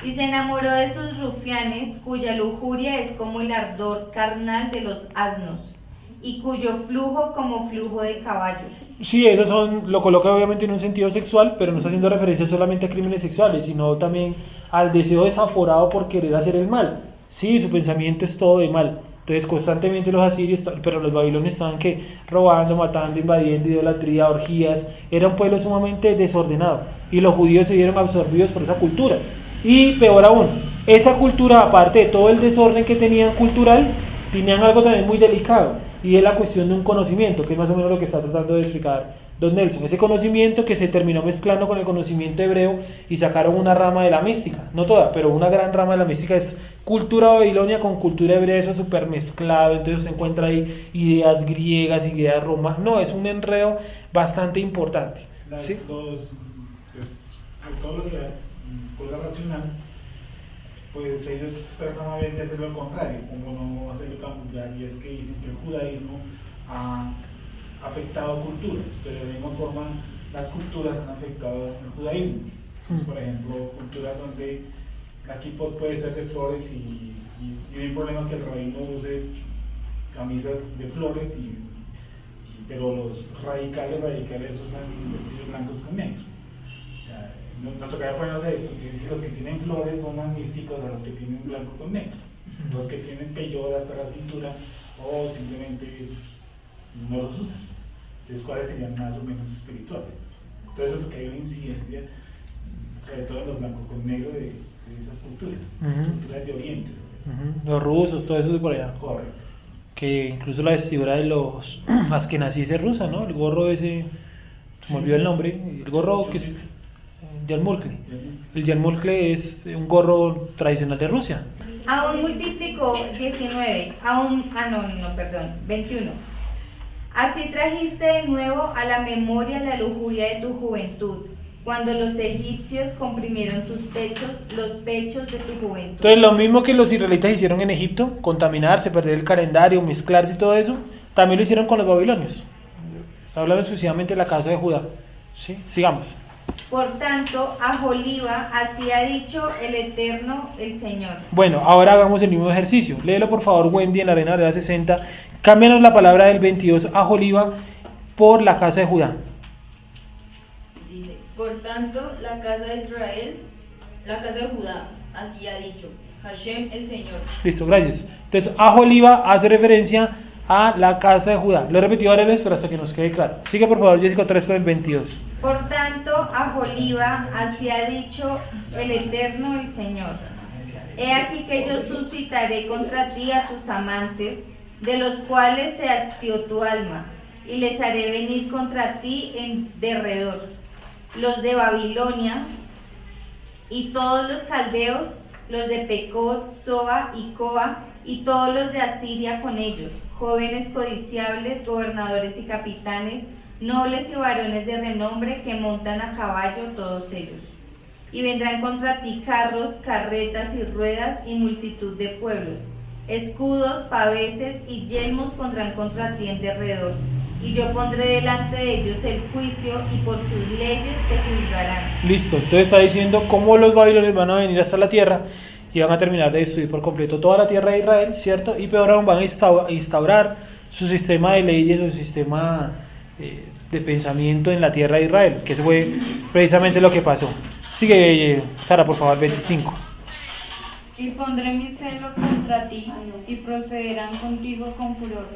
Y se enamoró de sus rufianes, cuya lujuria es como el ardor carnal de los asnos, y cuyo flujo como flujo de caballos. Sí, esos son, lo coloca obviamente en un sentido sexual, pero no está haciendo referencia solamente a crímenes sexuales, sino también al deseo desaforado por querer hacer el mal. Sí, su pensamiento es todo de mal. Entonces constantemente los asirios, pero los babilonios estaban que robando, matando, invadiendo, idolatría, orgías. Era un pueblo sumamente desordenado y los judíos se vieron absorbidos por esa cultura. Y peor aún, esa cultura, aparte de todo el desorden que tenían cultural, tenían algo también muy delicado, y es la cuestión de un conocimiento, que es más o menos lo que está tratando de explicar Don Nelson. Ese conocimiento que se terminó mezclando con el conocimiento hebreo y sacaron una rama de la mística, no toda, pero una gran rama de la mística es cultura babilonia con cultura hebrea, eso es súper mezclado, entonces se encuentra ahí ideas griegas, ideas romanas, no, es un enredo bastante importante. ¿Sí? Todo lo que escuela racional, pues ellos tratan a ver de hacerlo al contrario, como no hacerlo camuflar, y es que dicen que el judaísmo ha afectado culturas, pero de la misma forma las culturas han afectado el judaísmo. Pues, por ejemplo, culturas donde la kippot puede ser de flores y no hay problema que el rabino use camisas de flores, pero los radicales usan vestidos blancos con negro. Nos tocaría ponernos a eso, porque los que tienen flores son más místicos a los que tienen blanco con negro. Los que tienen peyote hasta la cintura o simplemente no los usan. Entonces, ¿cuáles serían más o menos espirituales? Entonces, porque hay una incidencia, sobre todo en los blancos con negro de esas culturas, culturas de Oriente. Los rusos, todo eso de por allá. Correcto. Que incluso la vestidura de los askenazíes es rusa, ¿no? El gorro ese, se me olvidó el nombre, el gorro que es yarmulke. El yarmulke es un gorro tradicional de Rusia. Aún multiplicó 21. Así trajiste de nuevo a la memoria la lujuria de tu juventud, cuando los egipcios comprimieron tus pechos, los pechos de tu juventud. Entonces lo mismo que los israelitas hicieron en Egipto, contaminarse, perder el calendario, mezclarse y todo eso, también lo hicieron con los babilonios. Está hablando exclusivamente de la casa de Judá. ¿Sí? Sigamos. Por tanto, Aholiba, así ha dicho el Eterno, el Señor. Bueno, ahora hagamos el mismo ejercicio. Léelo por favor, Wendy, en la Arena de la 60. Cámbianos la palabra del 22, Aholiba, por la casa de Judá. Dice, por tanto, la casa de Israel, la casa de Judá, así ha dicho Hashem el Señor. Listo, gracias. Entonces, Aholiba hace referencia a la casa de Judá. Lo he repetido varias veces, pero hasta que nos quede claro. Sigue por favor, Jessica, 3 con el 22. Por tanto, Aholiba, así ha dicho el Eterno, el Señor. He aquí que yo suscitaré contra ti a tus amantes, de los cuales se hastió tu alma, y les haré venir contra ti en derredor, los de Babilonia, y todos los caldeos, los de Pecod, Soba y Coa, y todos los de Asiria con ellos, jóvenes codiciables, gobernadores y capitanes, nobles y varones de renombre que montan a caballo todos ellos. Y vendrán contra ti carros, carretas y ruedas y multitud de pueblos. Escudos, paveses y yelmos pondrán contra ti en derredor. Y yo pondré delante de ellos el juicio y por sus leyes te juzgarán. Listo, entonces está diciendo cómo los babilonios van a venir hasta la tierra y van a terminar de destruir por completo toda la tierra de Israel, ¿cierto? Y peor aún van a instaurar su sistema de leyes, su sistema de pensamiento en la tierra de Israel, que eso fue precisamente lo que pasó. Sigue, Sara, por favor, 25. Y pondré mi celo contra ti, y procederán contigo con furor.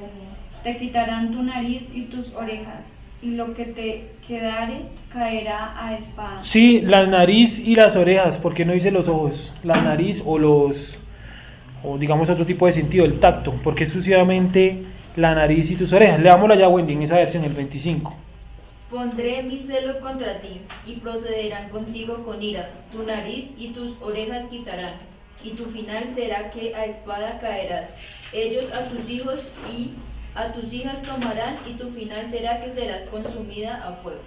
Te quitarán tu nariz y tus orejas, y lo que te quedare caerá a espada. Sí, la nariz y las orejas, ¿por qué no dice los ojos? La nariz o digamos otro tipo de sentido, el tacto, porque exclusivamente la nariz y tus orejas. Leámosla ya, Wendy, en esa versión, el 25. Pondré mi celo contra ti, y procederán contigo con ira. Tu nariz y tus orejas quitarán, y tu final será que a espada caerás. Ellos a tus hijos y a tus hijas tomarán, y tu final será que serás consumida a fuego.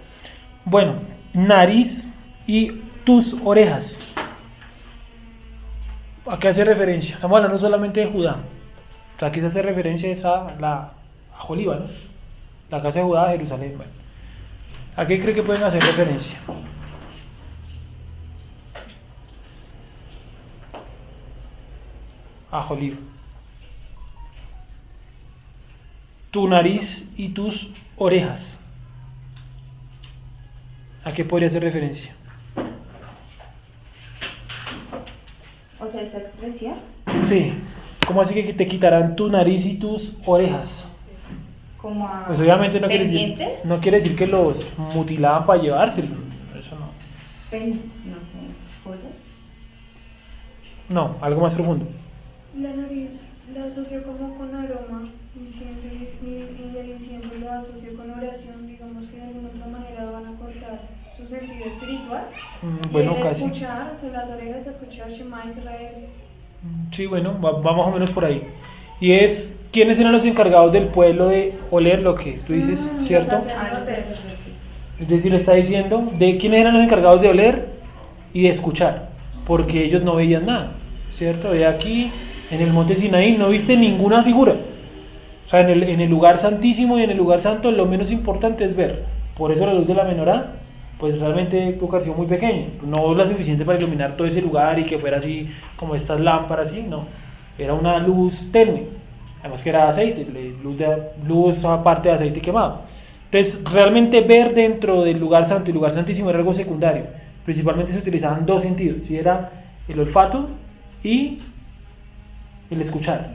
Bueno, nariz y tus orejas. ¿A qué hace referencia? Estamos hablando solamente de Judá. O sea, aquí se hace referencia a Joliba, ¿no? La casa de Judá de Jerusalén. Bueno. ¿A qué cree que pueden hacer referencia? A Joliba. Tu nariz y tus orejas. ¿A qué podría hacer referencia? O sea, esa expresión. Sí. ¿Cómo así que te quitarán tu nariz y tus orejas? Como a Pues obviamente no pendientes. quiere decir que los mutilaban para llevárselo. Eso no. No sé, joyas. No, algo más profundo. La nariz la asocio como con aroma, incienso, y el incienso lo asocio con oración, digamos que de alguna otra manera van a cortar su sentido espiritual. Bueno, y el casi. escuchar, o sea, las orejas, escuchar Shema Israel. Sí, bueno, va más o menos por ahí. Y es, ¿quiénes eran los encargados del pueblo de oler lo que tú dices, cierto? Es decir, le está diciendo de quiénes eran los encargados de oler y de escuchar, porque ellos no veían nada, ¿cierto? De aquí, en el monte Sinaí, no viste ninguna figura. O sea, en el lugar santísimo y en el lugar santo, lo menos importante es ver. Por eso la luz de la menorá, pues realmente tuvo que haber sido muy pequeña, no la suficiente para iluminar todo ese lugar y que fuera así como estas lámparas, así, no. Era una luz tenue, además que era aceite, luz aparte de aceite quemado. Entonces, realmente ver dentro del lugar santo y lugar santísimo era algo secundario. Principalmente se utilizaban dos sentidos, si era el olfato y el escuchar.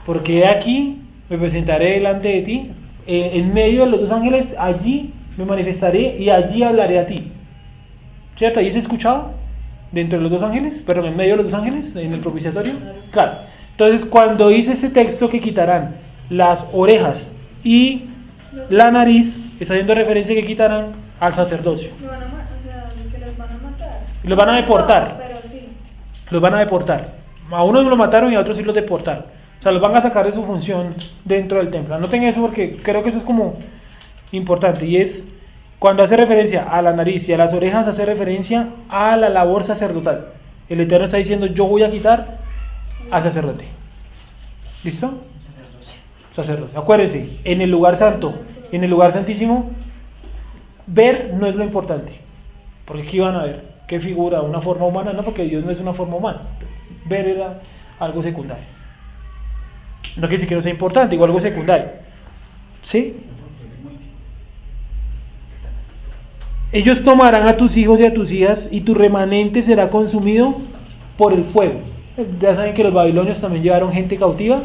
Porque aquí me presentaré delante de ti, en medio de los dos ángeles, allí me manifestaré y allí hablaré a ti. ¿Cierto? ¿Ahí se escuchaba? Dentro de los dos ángeles, perdón, en medio de los dos ángeles, en el propiciatorio. Claro. Entonces, cuando dice este texto que quitarán las orejas y la nariz, está haciendo referencia que quitarán al sacerdocio. Lo van a matar, o sea, que los van a matar. Los van a deportar. Pero sí. Los van a deportar. A unos lo mataron y a otros sí los deportaron. O sea, los van a sacar de su función dentro del templo. Anoten eso porque creo que eso es como importante. Y es, cuando hace referencia a la nariz y a las orejas, hace referencia a la labor sacerdotal. El Eterno está diciendo, yo voy a quitar al sacerdote. ¿Listo? Sacerdote. Acuérdense, en el lugar santo, en el lugar santísimo, ver no es lo importante. Porque aquí van a ver qué figura, una forma humana, no, porque Dios no es una forma humana. Ver era algo secundario. No quiere decir que no sea importante, igual algo secundario. ¿Sí? Ellos tomarán a tus hijos y a tus hijas, y tu remanente será consumido por el fuego. Ya saben que los babilonios también llevaron gente cautiva,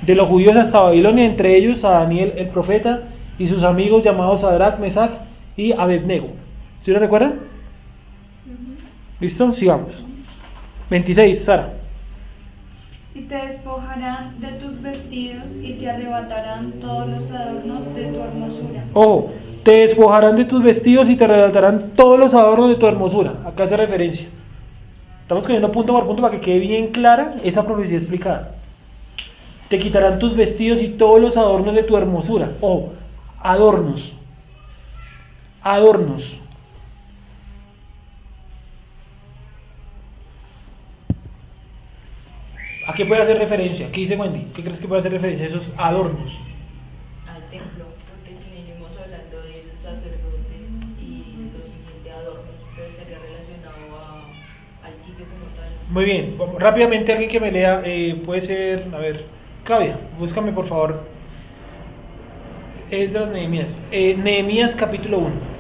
de los judíos hasta Babilonia, entre ellos a Daniel el profeta y sus amigos llamados Sadrach, Mesach y Abednego. ¿Sí lo recuerdan? ¿Listo? Sigamos. 26, Sara. Y te despojarán de tus vestidos y te arrebatarán todos los adornos de tu hermosura. Ojo, te despojarán de tus vestidos y te arrebatarán todos los adornos de tu hermosura. Acá hace referencia. Estamos cayendo punto por punto para que quede bien clara esa profecía explicada. Te quitarán tus vestidos y todos los adornos de tu hermosura. Ojo, adornos. Adornos. ¿A qué puede hacer referencia? ¿Qué dice Wendy? ¿Qué crees que puede hacer referencia a esos adornos? Al templo, porque si venimos hablando del sacerdote y los siguientes adornos, pero sería relacionado al sitio como tal. Muy bien, rápidamente alguien que me lea, puede ser, a ver, Claudia, búscame por favor, es de las Nehemías, Nehemías capítulo 1.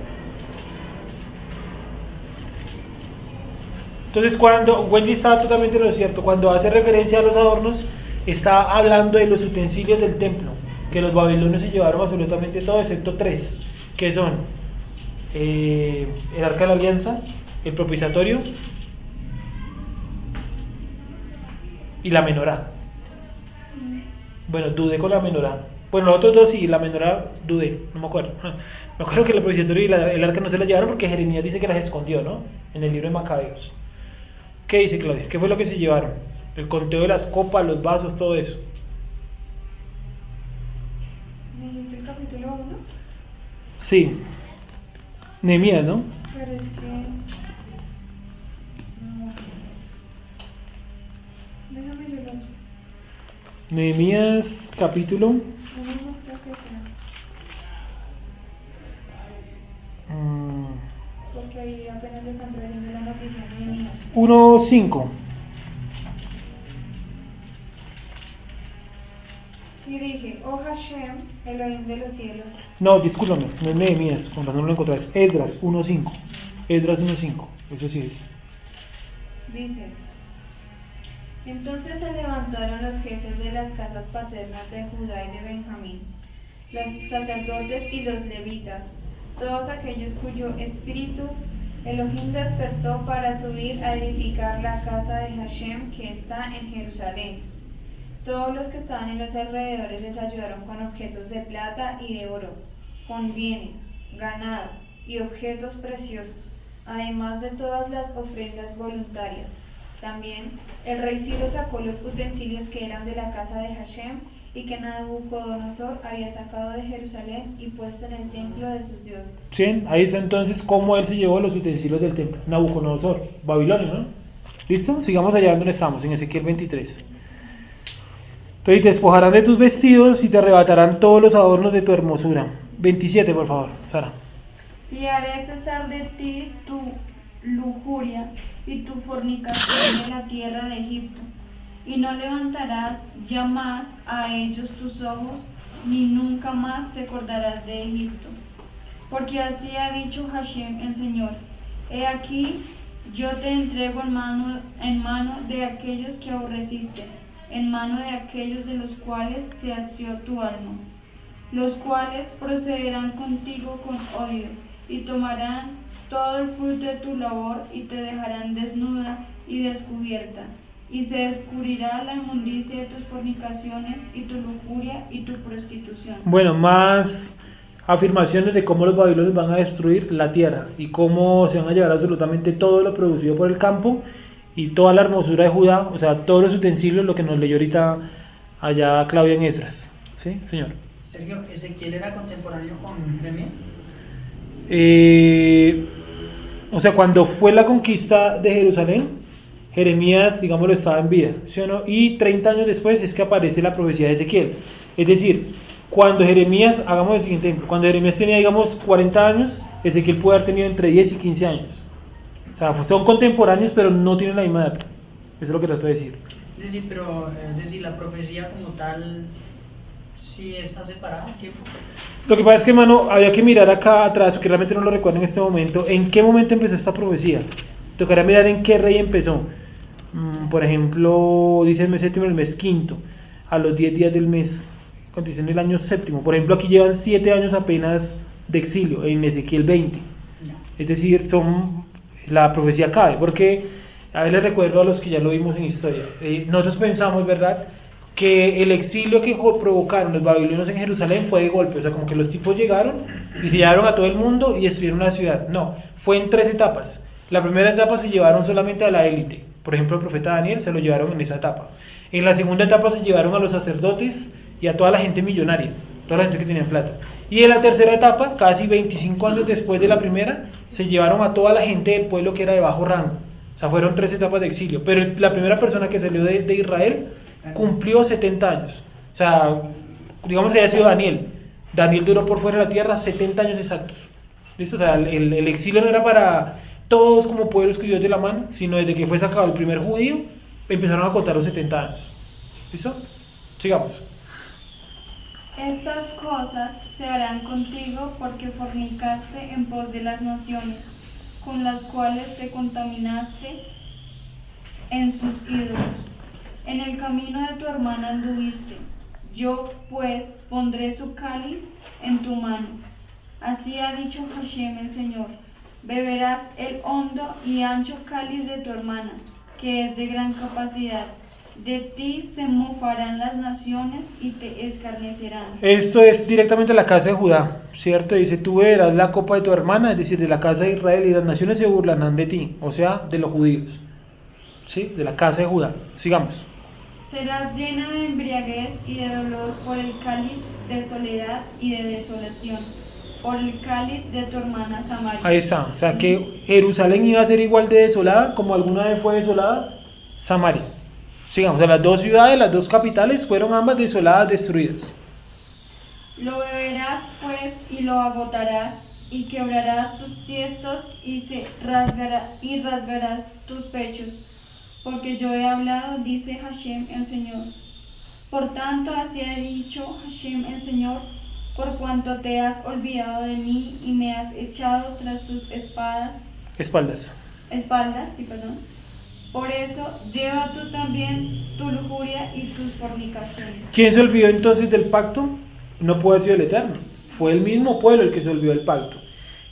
Entonces cuando, Wendy está totalmente en lo cierto, cuando hace referencia a los adornos, está hablando de los utensilios del templo, que los babilonios se llevaron absolutamente todo excepto 3, que son el Arca de la Alianza, el propiciatorio y la menorá. Bueno, dudé con la menorá. Bueno, los otros dos sí, la menorá dudé, no me acuerdo. Me acuerdo que el propiciatorio y el arca no se la llevaron porque Jeremías dice que las escondió, ¿no? En el libro de Macabeos. ¿Qué dice Claudia? ¿Qué fue lo que se llevaron? El conteo de las copas, los vasos, todo eso. ¿Me dijiste el capítulo 1? Sí. Nehemías, ¿no? Pero es que... no. Déjame yo lo... Nehemías capítulo No creo que sea. Porque ahí apenas le están trayendo la noticia de Nehemías. 1:5. Y dije, oh Hashem, Elohim de los cielos. No, discúlpame, no es Nehemías, con razón no lo encontré. Esdras 1:5. Esdras 1:5. Eso sí es. Dice, entonces se levantaron los jefes de las casas paternas de Judá y de Benjamín, los sacerdotes y los levitas, todos aquellos cuyo espíritu Elohim despertó para subir a edificar la casa de Hashem que está en Jerusalén. Todos los que estaban en los alrededores les ayudaron con objetos de plata y de oro, con bienes, ganado y objetos preciosos, además de todas las ofrendas voluntarias. También el rey Ciro sacó los utensilios que eran de la casa de Hashem y que Nabucodonosor había sacado de Jerusalén y puesto en el templo de sus dioses. Sí, ahí está entonces cómo él se llevó los utensilios del templo. Nabucodonosor, Babilonia, ¿no? ¿Listo? Sigamos allá donde estamos, en Ezequiel 23. Entonces, te despojarán de tus vestidos y te arrebatarán todos los adornos de tu hermosura. 27, por favor, Sara. Y haré cesar de ti tu lujuria y tu fornicación de la tierra de Egipto, y no levantarás ya más a ellos tus ojos, ni nunca más te acordarás de Egipto. Porque así ha dicho Hashem el Señor: he aquí, yo te entrego en mano de aquellos que aborreciste, en mano de aquellos de los cuales se hastió tu alma, los cuales procederán contigo con odio, y tomarán todo el fruto de tu labor, y te dejarán desnuda y descubierta, y se descubrirá la inmundicia de tus fornicaciones, y tu lujuria, y tu prostitución. Bueno, más afirmaciones de cómo los babilonios van a destruir la tierra, y cómo se van a llevar absolutamente todo lo producido por el campo, y toda la hermosura de Judá, o sea, todos los utensilios, lo que nos leyó ahorita allá Claudia en Esdras. ¿Sí, señor? Sergio, ¿Ezequiel era contemporáneo con Nehemías? O sea, cuando fue la conquista de Jerusalén, Jeremías, digámoslo, estaba en vida, ¿sí o no? Y 30 años después es que aparece la profecía de Ezequiel. Es decir, cuando Jeremías, hagamos el siguiente ejemplo, cuando Jeremías tenía, digamos, 40 años, Ezequiel puede haber tenido entre 10 y 15 años. O sea, son contemporáneos, pero no tienen la misma edad. Eso es lo que trato de decir. Es decir, la profecía como tal, sí está separada en tiempo. Lo que pasa es que, hermano, había que mirar acá atrás, porque realmente no lo recuerdo en este momento, en qué momento empezó esta profecía. Tocaría mirar en qué rey empezó. Por ejemplo, dice el mes séptimo, el mes quinto, a los 10 días del mes, cuando dicen el año séptimo. Por ejemplo, aquí llevan 7 años apenas de exilio, en Ezequiel 20. Es decir, la profecía cabe, porque a ver, les recuerdo a los que ya lo vimos en historia. Nosotros pensamos, ¿verdad?, que el exilio que provocaron los babilonios en Jerusalén fue de golpe, o sea, como que los tipos llegaron y se llevaron a todo el mundo y destruyeron la ciudad. No, fue en 3 etapas. La primera etapa se llevaron solamente a la élite, por ejemplo el profeta Daniel se lo llevaron en esa etapa. En la segunda etapa se llevaron a los sacerdotes y a toda la gente millonaria, toda la gente que tenía plata. Y en la tercera etapa, casi 25 años después de la primera, se llevaron a toda la gente del pueblo que era de bajo rango. O sea, fueron 3 etapas de exilio, pero la primera persona que salió de Israel cumplió 70 años. O sea, digamos que haya sido Daniel. Daniel duró por fuera de la tierra 70 años exactos. ¿Listo? O sea, el exilio no era para todos como pueblo escogidos de la mano, sino desde que fue sacado el primer judío, empezaron a contar los 70 años. ¿Listo? Sigamos. Estas cosas se harán contigo porque fornicaste en pos de las naciones, con las cuales te contaminaste en sus ídolos. En el camino de tu hermana anduviste. Yo, pues, pondré su cáliz en tu mano. Así ha dicho Hashem el Señor. Beberás el hondo y ancho cáliz de tu hermana, que es de gran capacidad. De ti se mofarán las naciones y te escarnecerán. Esto es directamente la casa de Judá, ¿cierto? Dice, tú beberás la copa de tu hermana, es decir, de la casa de Israel, y las naciones se burlarán de ti, o sea, de los judíos, ¿sí? De la casa de Judá. Sigamos. Serás llena de embriaguez y de dolor por el cáliz de soledad y de desolación, por el cáliz de tu hermana Samaria. Ahí está, o sea que Jerusalén iba a ser igual de desolada como alguna vez fue desolada Samaria. Sigamos, o sea, las dos ciudades, las dos capitales fueron ambas desoladas, destruidas. Lo beberás pues y lo agotarás, y quebrarás tus tiestos y rasgarás tus pechos, porque yo he hablado, dice Hashem el Señor. Por tanto, así ha dicho Hashem el Señor, por cuanto te has olvidado de mí y me has echado tras tus espaldas, por eso lleva tú también tu lujuria y tus fornicaciones. ¿Quién se olvidó entonces del pacto? No puede ser el Eterno, fue el mismo pueblo el que se olvidó del pacto.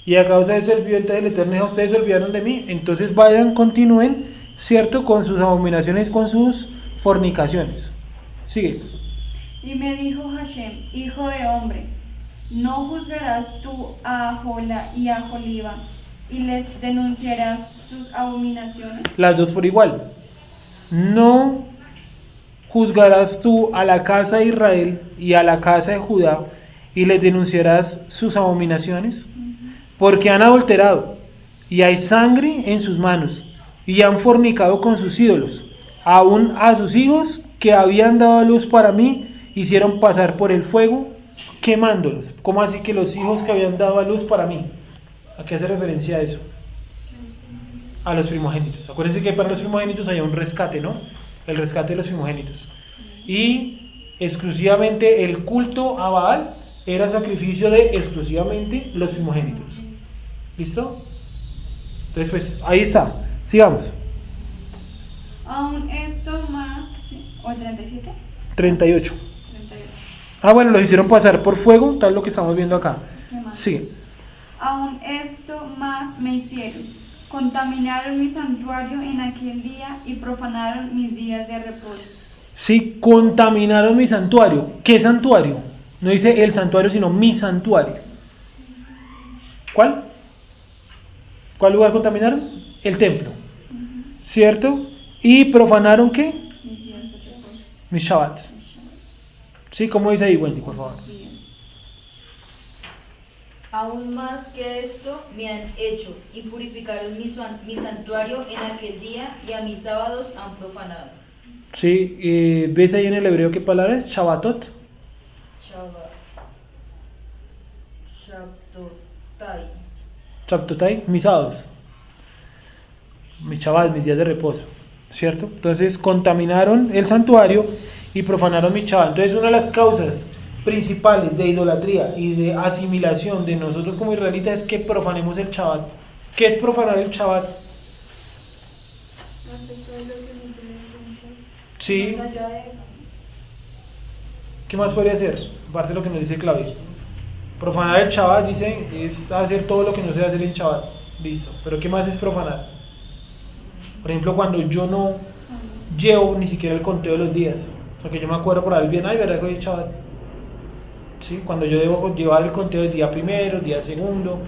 Y a causa de eso olvidó entonces el Eterno dijo, ustedes se olvidaron de mí, entonces vayan, continúen, ¿cierto? Con sus abominaciones, con sus fornicaciones. Sigue. Y me dijo Hashem, hijo de hombre, ¿no juzgarás tú a Ahola y a Aholiba y les denunciarás sus abominaciones? Las dos por igual. No juzgarás tú a la casa de Israel y a la casa de Judá y les denunciarás sus abominaciones, porque han adulterado y hay sangre en sus manos y han fornicado con sus ídolos. Aún a sus hijos que habían dado a luz para mí hicieron pasar por el fuego quemándolos. ¿Cómo así que los hijos que habían dado a luz para mí? ¿A qué hace referencia a eso? A los primogénitos. Acuérdense que para los primogénitos hay un rescate, ¿no? El rescate de los primogénitos. Y exclusivamente el culto a Baal era sacrificio de exclusivamente los primogénitos. ¿Listo? Entonces pues ahí está. Sigamos. Aún esto más, ¿sí? ¿O 37? 38. 38. Ah, bueno, los hicieron pasar por fuego, tal lo que estamos viendo acá. Sí. Aún esto más me hicieron. Contaminaron mi santuario en aquel día y profanaron mis días de reposo. Sí, contaminaron mi santuario. ¿Qué santuario? No dice el santuario, sino mi santuario. ¿Cuál? ¿Cuál lugar contaminaron? El templo. ¿Cierto? ¿Y profanaron qué? Mis días de reposo. Mis shabbats. Sí, ¿cómo dice ahí, Wendy, por favor? Aún más que esto me han hecho, y purificaron mi santuario en aquel día, y a mis sábados han profanado. Sí, ¿ves ahí en el hebreo qué palabra es? Shabbatot. Shabbatai, mis sábados. Mis Shabbat, mis días de reposo, ¿cierto? Entonces contaminaron el santuario y profanaron mi Shabbat. Entonces una de las causas principales de idolatría y de asimilación de nosotros como israelitas es que profanemos el Shabbat. ¿Qué es profanar el Shabbat? Sí. ¿Qué más podría hacer? Aparte de lo que nos dice Claudio. Profanar el Shabbat, dice, es hacer todo lo que no se debe hacer en Shabbat. Listo. Pero ¿qué más es profanar? Por ejemplo, cuando yo no llevo ni siquiera el conteo de los días. Porque yo me acuerdo por ahí bien, ay, ¿verdad que hoy es Shabbat? ¿Sí? Cuando yo debo llevar el conteo del día primero, día segundo,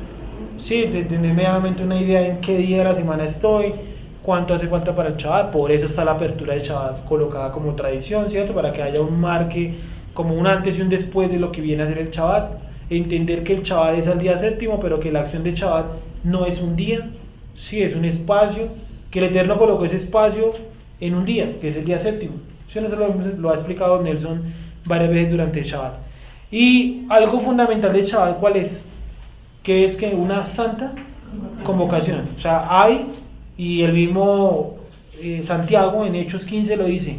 ¿sí? De tener medianamente una idea en qué día de la semana estoy, cuánto hace falta para el Shabbat. Por eso está la apertura del Shabbat colocada como tradición, ¿cierto? Para que haya un marque, como un antes y un después de lo que viene a ser el Shabbat. Entender que el Shabbat es el día séptimo, pero que la acción de Shabbat no es un día, sí, es un espacio, que el Eterno colocó ese espacio en un día, que es el día séptimo. ¿Sí? Eso lo ha explicado Nelson varias veces durante el Shabbat. Y algo fundamental del Shabbat, ¿cuál es? Que es que una santa convocación. O sea, hay, y el mismo Santiago en Hechos 15 lo dice,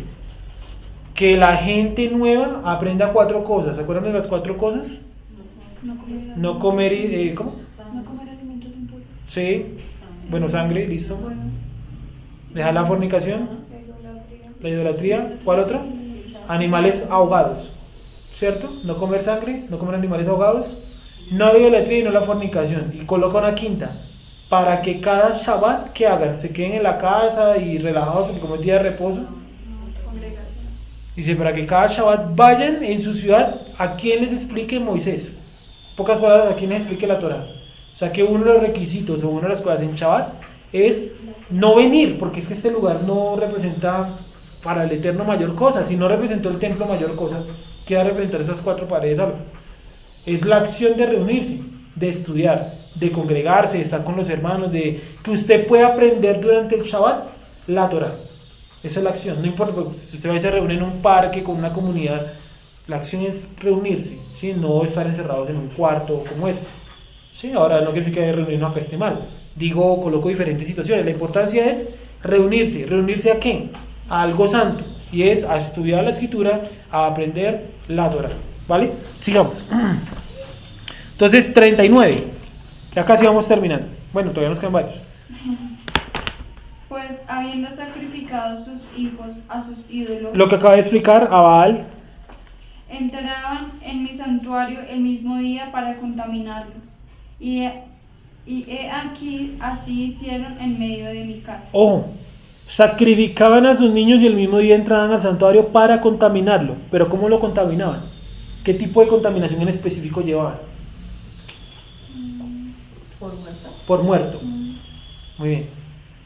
que la gente nueva aprenda 4 cosas. ¿Se acuerdan de las 4 cosas? No comer, ¿cómo? No comer alimentos impuros. Sí, bueno, sangre, listo. Dejar la fornicación, la idolatría. ¿Cuál otra? Animales ahogados. ¿cierto? No comer sangre, no comer animales ahogados, no la idolatría y no la fornicación. Y coloca una quinta, para que cada Shabbat que hagan, se queden en la casa y relajados porque como es día de reposo. Dice, para que cada Shabbat vayan en su ciudad a quien les explique Moisés. Pocas palabras, a quien les explique la Torah. O sea que uno de los requisitos o una de las cosas en Shabbat es no venir, porque es que este lugar no representa para el Eterno mayor cosa. Si no representó el templo mayor cosa, ¿qué va a representar esas cuatro paredes? Es la acción de reunirse, de estudiar, de congregarse, de estar con los hermanos, de que usted pueda aprender durante el Shabbat la Torah. Esa es la acción. No importa si usted va a se reúne en un parque con una comunidad, la acción es reunirse, ¿sí? No estar encerrados en un cuarto como este. ¿Sí? Ahora no quiere decir que reunirnos acá esté mal. Digo, coloco diferentes situaciones. La importancia es reunirse. ¿Reunirse a qué? A algo santo. Y es a estudiar la escritura, a aprender la Torah. ¿Vale? Sigamos. Entonces, 39. Ya casi vamos terminando. Bueno, todavía nos quedan varios. Pues habiendo sacrificado sus hijos a sus ídolos, Lo que acaba de explicar a Baal. entraban en mi santuario el mismo día para contaminarlo. Y he aquí, así hicieron en medio de mi casa. Ojo, sacrificaban a sus niños y el mismo día entraban al santuario para contaminarlo. Pero ¿cómo lo contaminaban? ¿Qué tipo de contaminación en específico llevaban? Por muerto. Muy bien.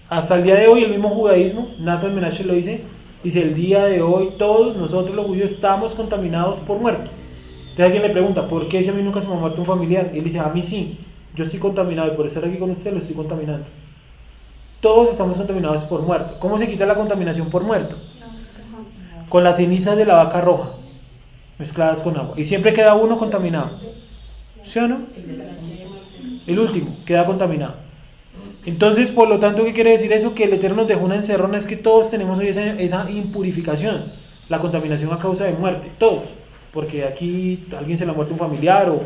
Hasta el día de hoy el mismo judaísmo, Nathan Menashe lo dice, el día de hoy todos nosotros los judíos estamos contaminados por muerto. Entonces alguien le pregunta, ¿por qué si a mí nunca se me ha muerto un familiar? Y él dice, a mí sí, yo estoy contaminado y por estar aquí con usted lo estoy contaminando. Todos estamos contaminados por muerto. ¿Cómo se quita la contaminación por muerto? Con las cenizas de la vaca roja mezcladas con agua. Y siempre queda uno contaminado. ¿Sí o no? El último queda contaminado. Entonces, por lo tanto, ¿qué quiere decir eso? Que el Eterno nos dejó una encerrona, es que todos tenemos hoy esa impurificación, la contaminación a causa de muerte, todos, porque aquí alguien se le ha muerto un familiar, o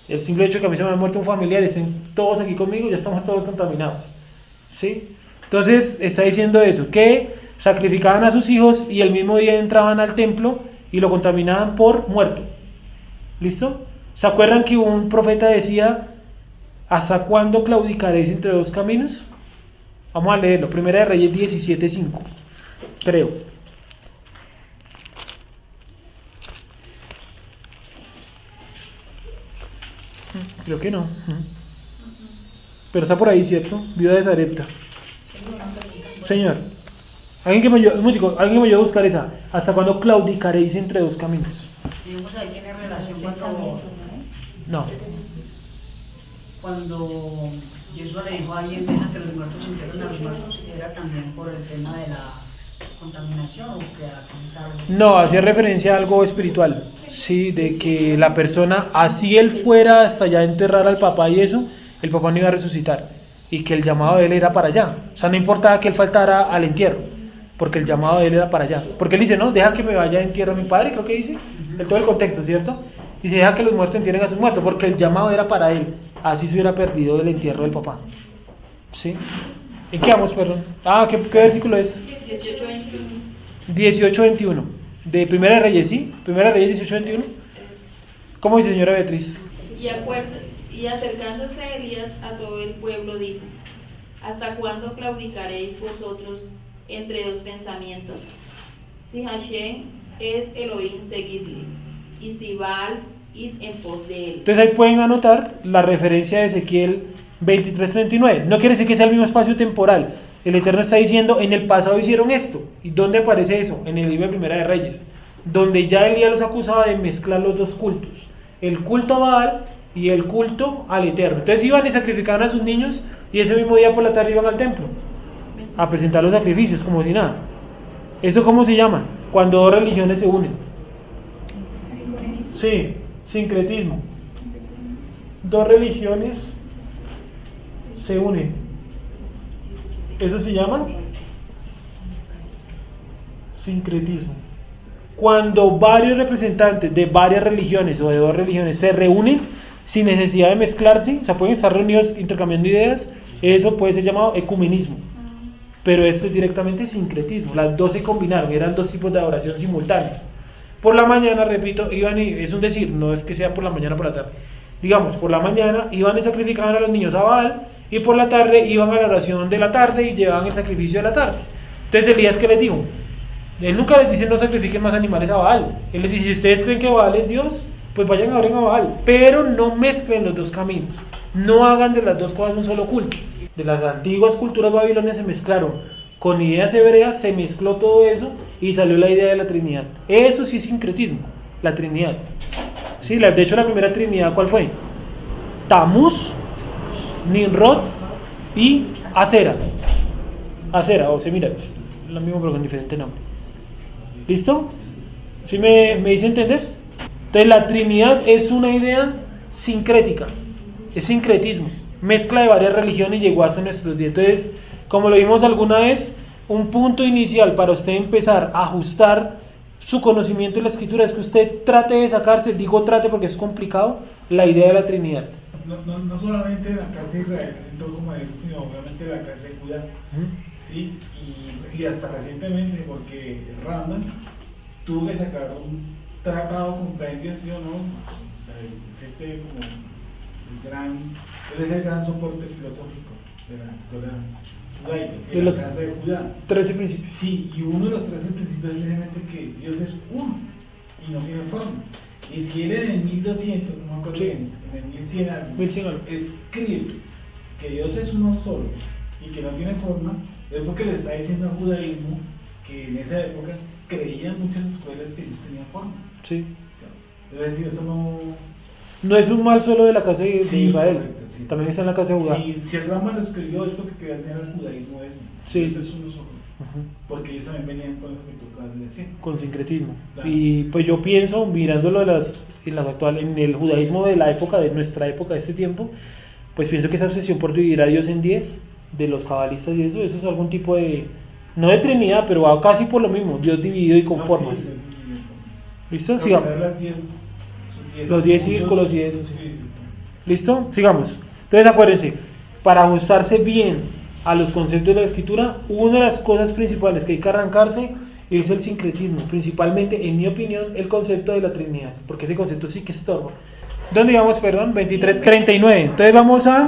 el simple hecho de que a mí se me ha muerto un familiar, estén todos aquí conmigo, ya estamos todos contaminados, ¿sí? Entonces, está diciendo eso, que sacrificaban a sus hijos y el mismo día entraban al templo y lo contaminaban por muerto. ¿Listo? ¿Se acuerdan que un profeta decía, ¿hasta cuándo claudicaréis entre dos caminos? Vamos a leerlo, Primera de Reyes 17:5, creo. Creo que no. Pero está por ahí, ¿cierto? Viuda de Sarepta. Señor, alguien que me ayude a buscar esa. ¿Hasta cuándo claudicaréis entre dos caminos? Digamos, ahí tiene relación cuando... Cuando Jesús le dijo a alguien, deja que los muertos se entierren a los muertos, era también por el tema de la contaminación, o que no, hacía referencia a algo espiritual, sí, de que la persona, así él fuera hasta allá a enterrar al papá y eso, el papá no iba a resucitar, y que el llamado de él era para allá. O sea, no importaba que él faltara al entierro, porque el llamado de él era para allá. Porque él dice, no, deja que me vaya a entierro a mi padre, creo que dice, en todo el contexto, ¿cierto? Y deja que los muertos entierren a sus muertos, porque el llamado era para él. Así se hubiera perdido el entierro del papá. ¿Sí? ¿En qué vamos, perdón? ¿Qué versículo es? 18:21. De Primera de Reyes, ¿sí? Primera de Reyes 18:21. ¿Cómo dice, señora Beatriz? Y acercándose Elías a todo el pueblo dijo, ¿hasta cuándo claudicaréis vosotros entre dos pensamientos? Si Hashem es Elohim, seguidle, y si Baal, id en pos de él. Entonces ahí pueden anotar la referencia de Ezequiel 23:39. No quiere decir que sea el mismo espacio temporal. El Eterno está diciendo, en el pasado hicieron esto. ¿Y dónde aparece eso? En el libro de Primera de Reyes, donde ya Elías los acusaba de mezclar los dos cultos, el culto a Baal y el culto al Eterno. Entonces iban y sacrificaban a sus niños y ese mismo día por la tarde iban al templo a presentar los sacrificios como si nada. ¿Eso cómo se llama? Cuando dos religiones se unen. Sí, sincretismo. Dos religiones se unen. Eso se llama sincretismo. Cuando varios representantes de varias religiones o de dos religiones se reúnen sin necesidad de mezclarse, o sea, pueden estar reunidos intercambiando ideas, eso puede ser llamado ecumenismo. Pero esto es directamente sincretismo. Las dos se combinaron, eran dos tipos de adoración simultáneos. por la mañana, repito, iban y, es un decir, no es que sea por la mañana o por la tarde, digamos, por la mañana iban y sacrificaban a los niños a Baal, y por la tarde iban a la oración de la tarde y llevaban el sacrificio de la tarde. Entonces Elías, ¿qué les dijo? Él nunca les dice no sacrifiquen más animales a Baal. Él les dice, si ustedes creen que Baal es Dios, pues vayan a orar a Baal, pero no mezclen los dos caminos, no hagan de las dos cosas un solo culto. De las antiguas culturas babilonias se mezclaron con ideas hebreas, se mezcló todo eso y salió la idea de la Trinidad. Eso sí es sincretismo, la Trinidad. Sí, de hecho la primera Trinidad, ¿cuál fue? Tamuz, Nimrod y Acera. Acera, o sea, mira, es lo mismo pero con diferente nombre. ¿Listo? ¿Sí me hice entender? Entonces la Trinidad es una idea sincrética, es sincretismo, mezcla de varias religiones y llegó hasta nuestros días. Entonces, como lo vimos alguna vez, un punto inicial para usted empezar a ajustar su conocimiento de la Escritura es que usted trate de sacarse, digo trate porque es complicado, la idea de la Trinidad. No solamente la casa de Israel, sino obviamente la casa de Judá. ¿Sí? Y hasta recientemente, porque Randall tuvo que sacar un tratado compendio, ¿sí o no? O sea, es el gran soporte filosófico de la escuela judaica, de la casa de Judá. 13 principios. Sí, y uno de los 13 principios es precisamente que Dios es uno y no tiene forma. Y si él en el 1200, no me acuerdo bien, en el 1100 algo, escribe que Dios es uno solo y que no tiene forma, es porque le está diciendo al judaísmo que en esa época creían muchas escuelas que Dios tenía forma. Sí. Es decir, eso no es un mal solo de la casa de Israel, correcto, sí. También está en la casa de Judá. Si el Rama lo escribió es porque quería tener el judaísmo eso. Sí. Eso es uno solo. Porque ellos también venían con lo que tú acabas de decir. Con sincretismo. Claro. Y pues yo pienso, mirándolo en el judaísmo de la época, de nuestra época, de este tiempo, pues pienso que esa obsesión por dividir a Dios en 10, de los cabalistas y eso es algún tipo de, no de Trinidad, pero va casi por lo mismo, Dios dividido y con formas. Sí, ¿Listo? Sigamos. Los 10 círculos y eso, sí. ¿Listo? Sigamos. Entonces acuérdense, para ajustarse bien a los conceptos de la Escritura, una de las cosas principales que hay que arrancarse es el sincretismo, principalmente, en mi opinión, el concepto de la Trinidad, porque ese concepto sí que estorba. ¿Dónde íbamos, perdón? 23:39. Entonces vamos a...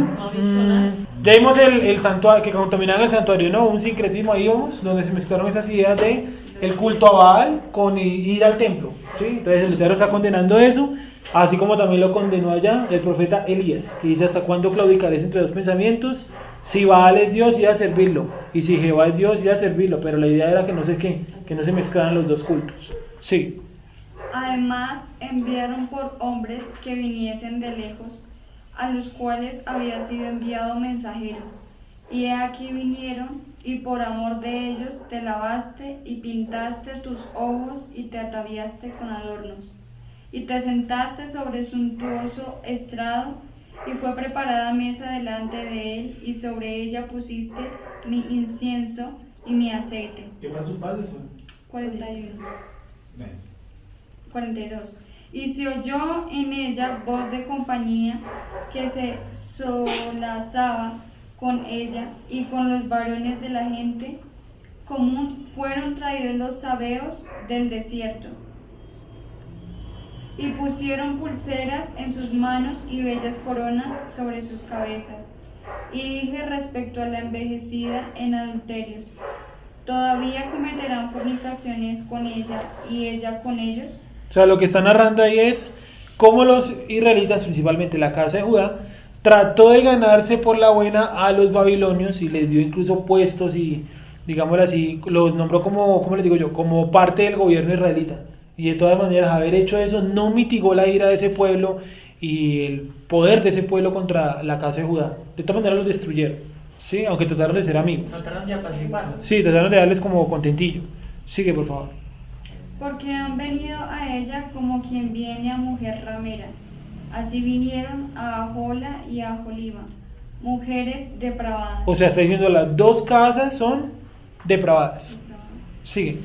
ya vimos el santuario, que contaminaban el santuario, ¿no? Un sincretismo, ahí vamos, donde se mezclaron esas ideas de el culto a Baal con ir al templo, ¿sí? Entonces el Lutero está condenando eso, así como también lo condenó allá el profeta Elías, que dice: ¿hasta cuándo claudicaréis entre dos pensamientos? Si Baal es Dios, ir a servirlo, y si Jehová es Dios, ir a servirlo, pero la idea era que no sé qué, que no se mezclaran los dos cultos. Sí. Además, enviaron por hombres que viniesen de lejos, a los cuales había sido enviado mensajero. Y he aquí vinieron, y por amor de ellos te lavaste y pintaste tus ojos y te ataviaste con adornos. Y te sentaste sobre suntuoso estrado, y fue preparada mesa delante de él, y sobre ella pusiste mi incienso y mi aceite. ¿Qué pasó, padre? 41. 42. Y se oyó en ella voz de compañía que se solazaba con ella, y con los varones de la gente común fueron traídos los sabeos del desierto. Y pusieron pulseras en sus manos y bellas coronas sobre sus cabezas. Y dije respecto a la envejecida en adulterios: ¿todavía cometerán fornicaciones con ella y ella con ellos? O sea, lo que está narrando ahí es cómo los israelitas, principalmente la casa de Judá, trató de ganarse por la buena a los babilonios y les dio incluso puestos y, digámoslo así, los nombró como, ¿cómo les digo yo?, como parte del gobierno israelita. Y de todas maneras, haber hecho eso no mitigó la ira de ese pueblo y el poder de ese pueblo contra la casa de Judá. De todas maneras los destruyeron, ¿sí? Aunque trataron de ser amigos. Trataron de apaciguarlos. Sí, trataron de darles como contentillo. Sigue, por favor. Porque han venido a ella como quien viene a mujer ramera. Así vinieron a Ahola y a Aholiba, mujeres depravadas. O sea, está diciendo las dos casas son depravadas. Sigue.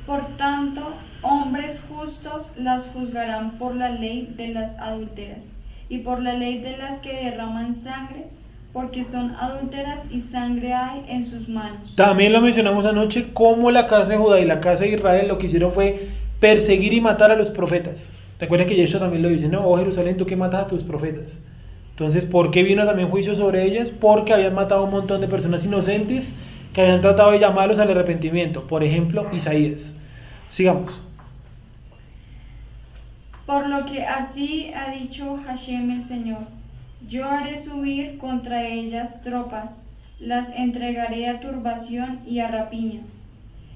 Por tanto, hombres justos las juzgarán por la ley de las adúlteras, y por la ley de las que derraman sangre, porque son adúlteras y sangre hay en sus manos. También lo mencionamos anoche, como la casa de Judá y la casa de Israel lo que hicieron fue perseguir y matar a los profetas. Recuerden que Yeshua también lo dice, no, oh Jerusalén, tú que matas a tus profetas. Entonces, ¿por qué vino también juicio sobre ellas? Porque habían matado a un montón de personas inocentes que habían tratado de llamarlos al arrepentimiento. Por ejemplo, Isaías. Sigamos. Por lo que así ha dicho Hashem el Señor, yo haré subir contra ellas tropas, las entregaré a turbación y a rapiña,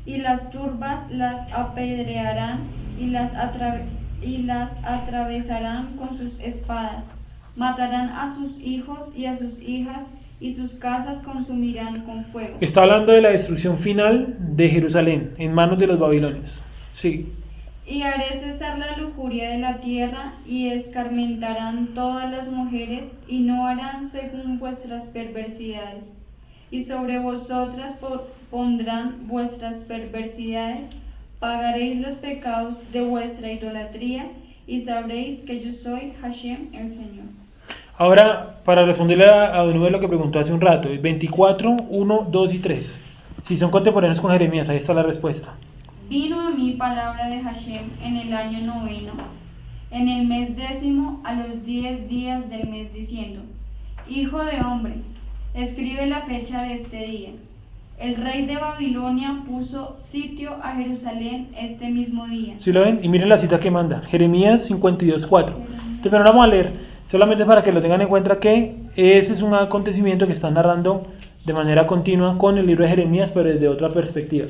y las turbas las apedrearán y las atravesarán con sus espadas, matarán a sus hijos y a sus hijas, y sus casas consumirán con fuego. Está hablando de la destrucción final de Jerusalén en manos de los babilonios. Sí. Y haré cesar la lujuria de la tierra, y escarmentarán todas las mujeres, y no harán según vuestras perversidades. Y sobre vosotras pondrán vuestras perversidades, pagaréis los pecados de vuestra idolatría, y sabréis que yo soy Hashem el Señor. Ahora, para responderle a de nuevo lo que preguntó hace un rato, 24, 1, 2 y 3. Si son contemporáneos con Jeremías, ahí está la respuesta. Vino a mí palabra de Hashem en el año 9, en el mes 10, a los 10 días del mes, diciendo: Hijo de hombre, escribe la fecha de este día. El rey de Babilonia puso sitio a Jerusalén este mismo día. ¿Sí lo ven? Y miren la cita que manda, Jeremías 52, 4. Pero no vamos a leer, solamente para que lo tengan en cuenta que ese es un acontecimiento que está narrando de manera continua con el libro de Jeremías, pero desde otra perspectiva.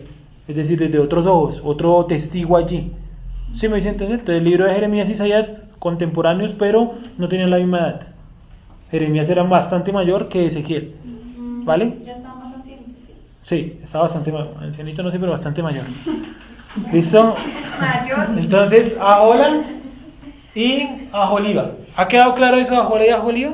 Es decir, desde otros ojos, otro testigo allí. ¿Sí me hice entender? Entonces el libro de Jeremías y Isaías contemporáneos, pero no tenían la misma edad. Jeremías era bastante mayor que Ezequiel. ¿Vale? Ya estaba más anciano. Sí, estaba bastante mayor. Ancianito no sé, pero bastante mayor. ¿Listo? Mayor. Entonces, Ahola y Aholiba. ¿Ha quedado claro eso de Ahola y Aholiba?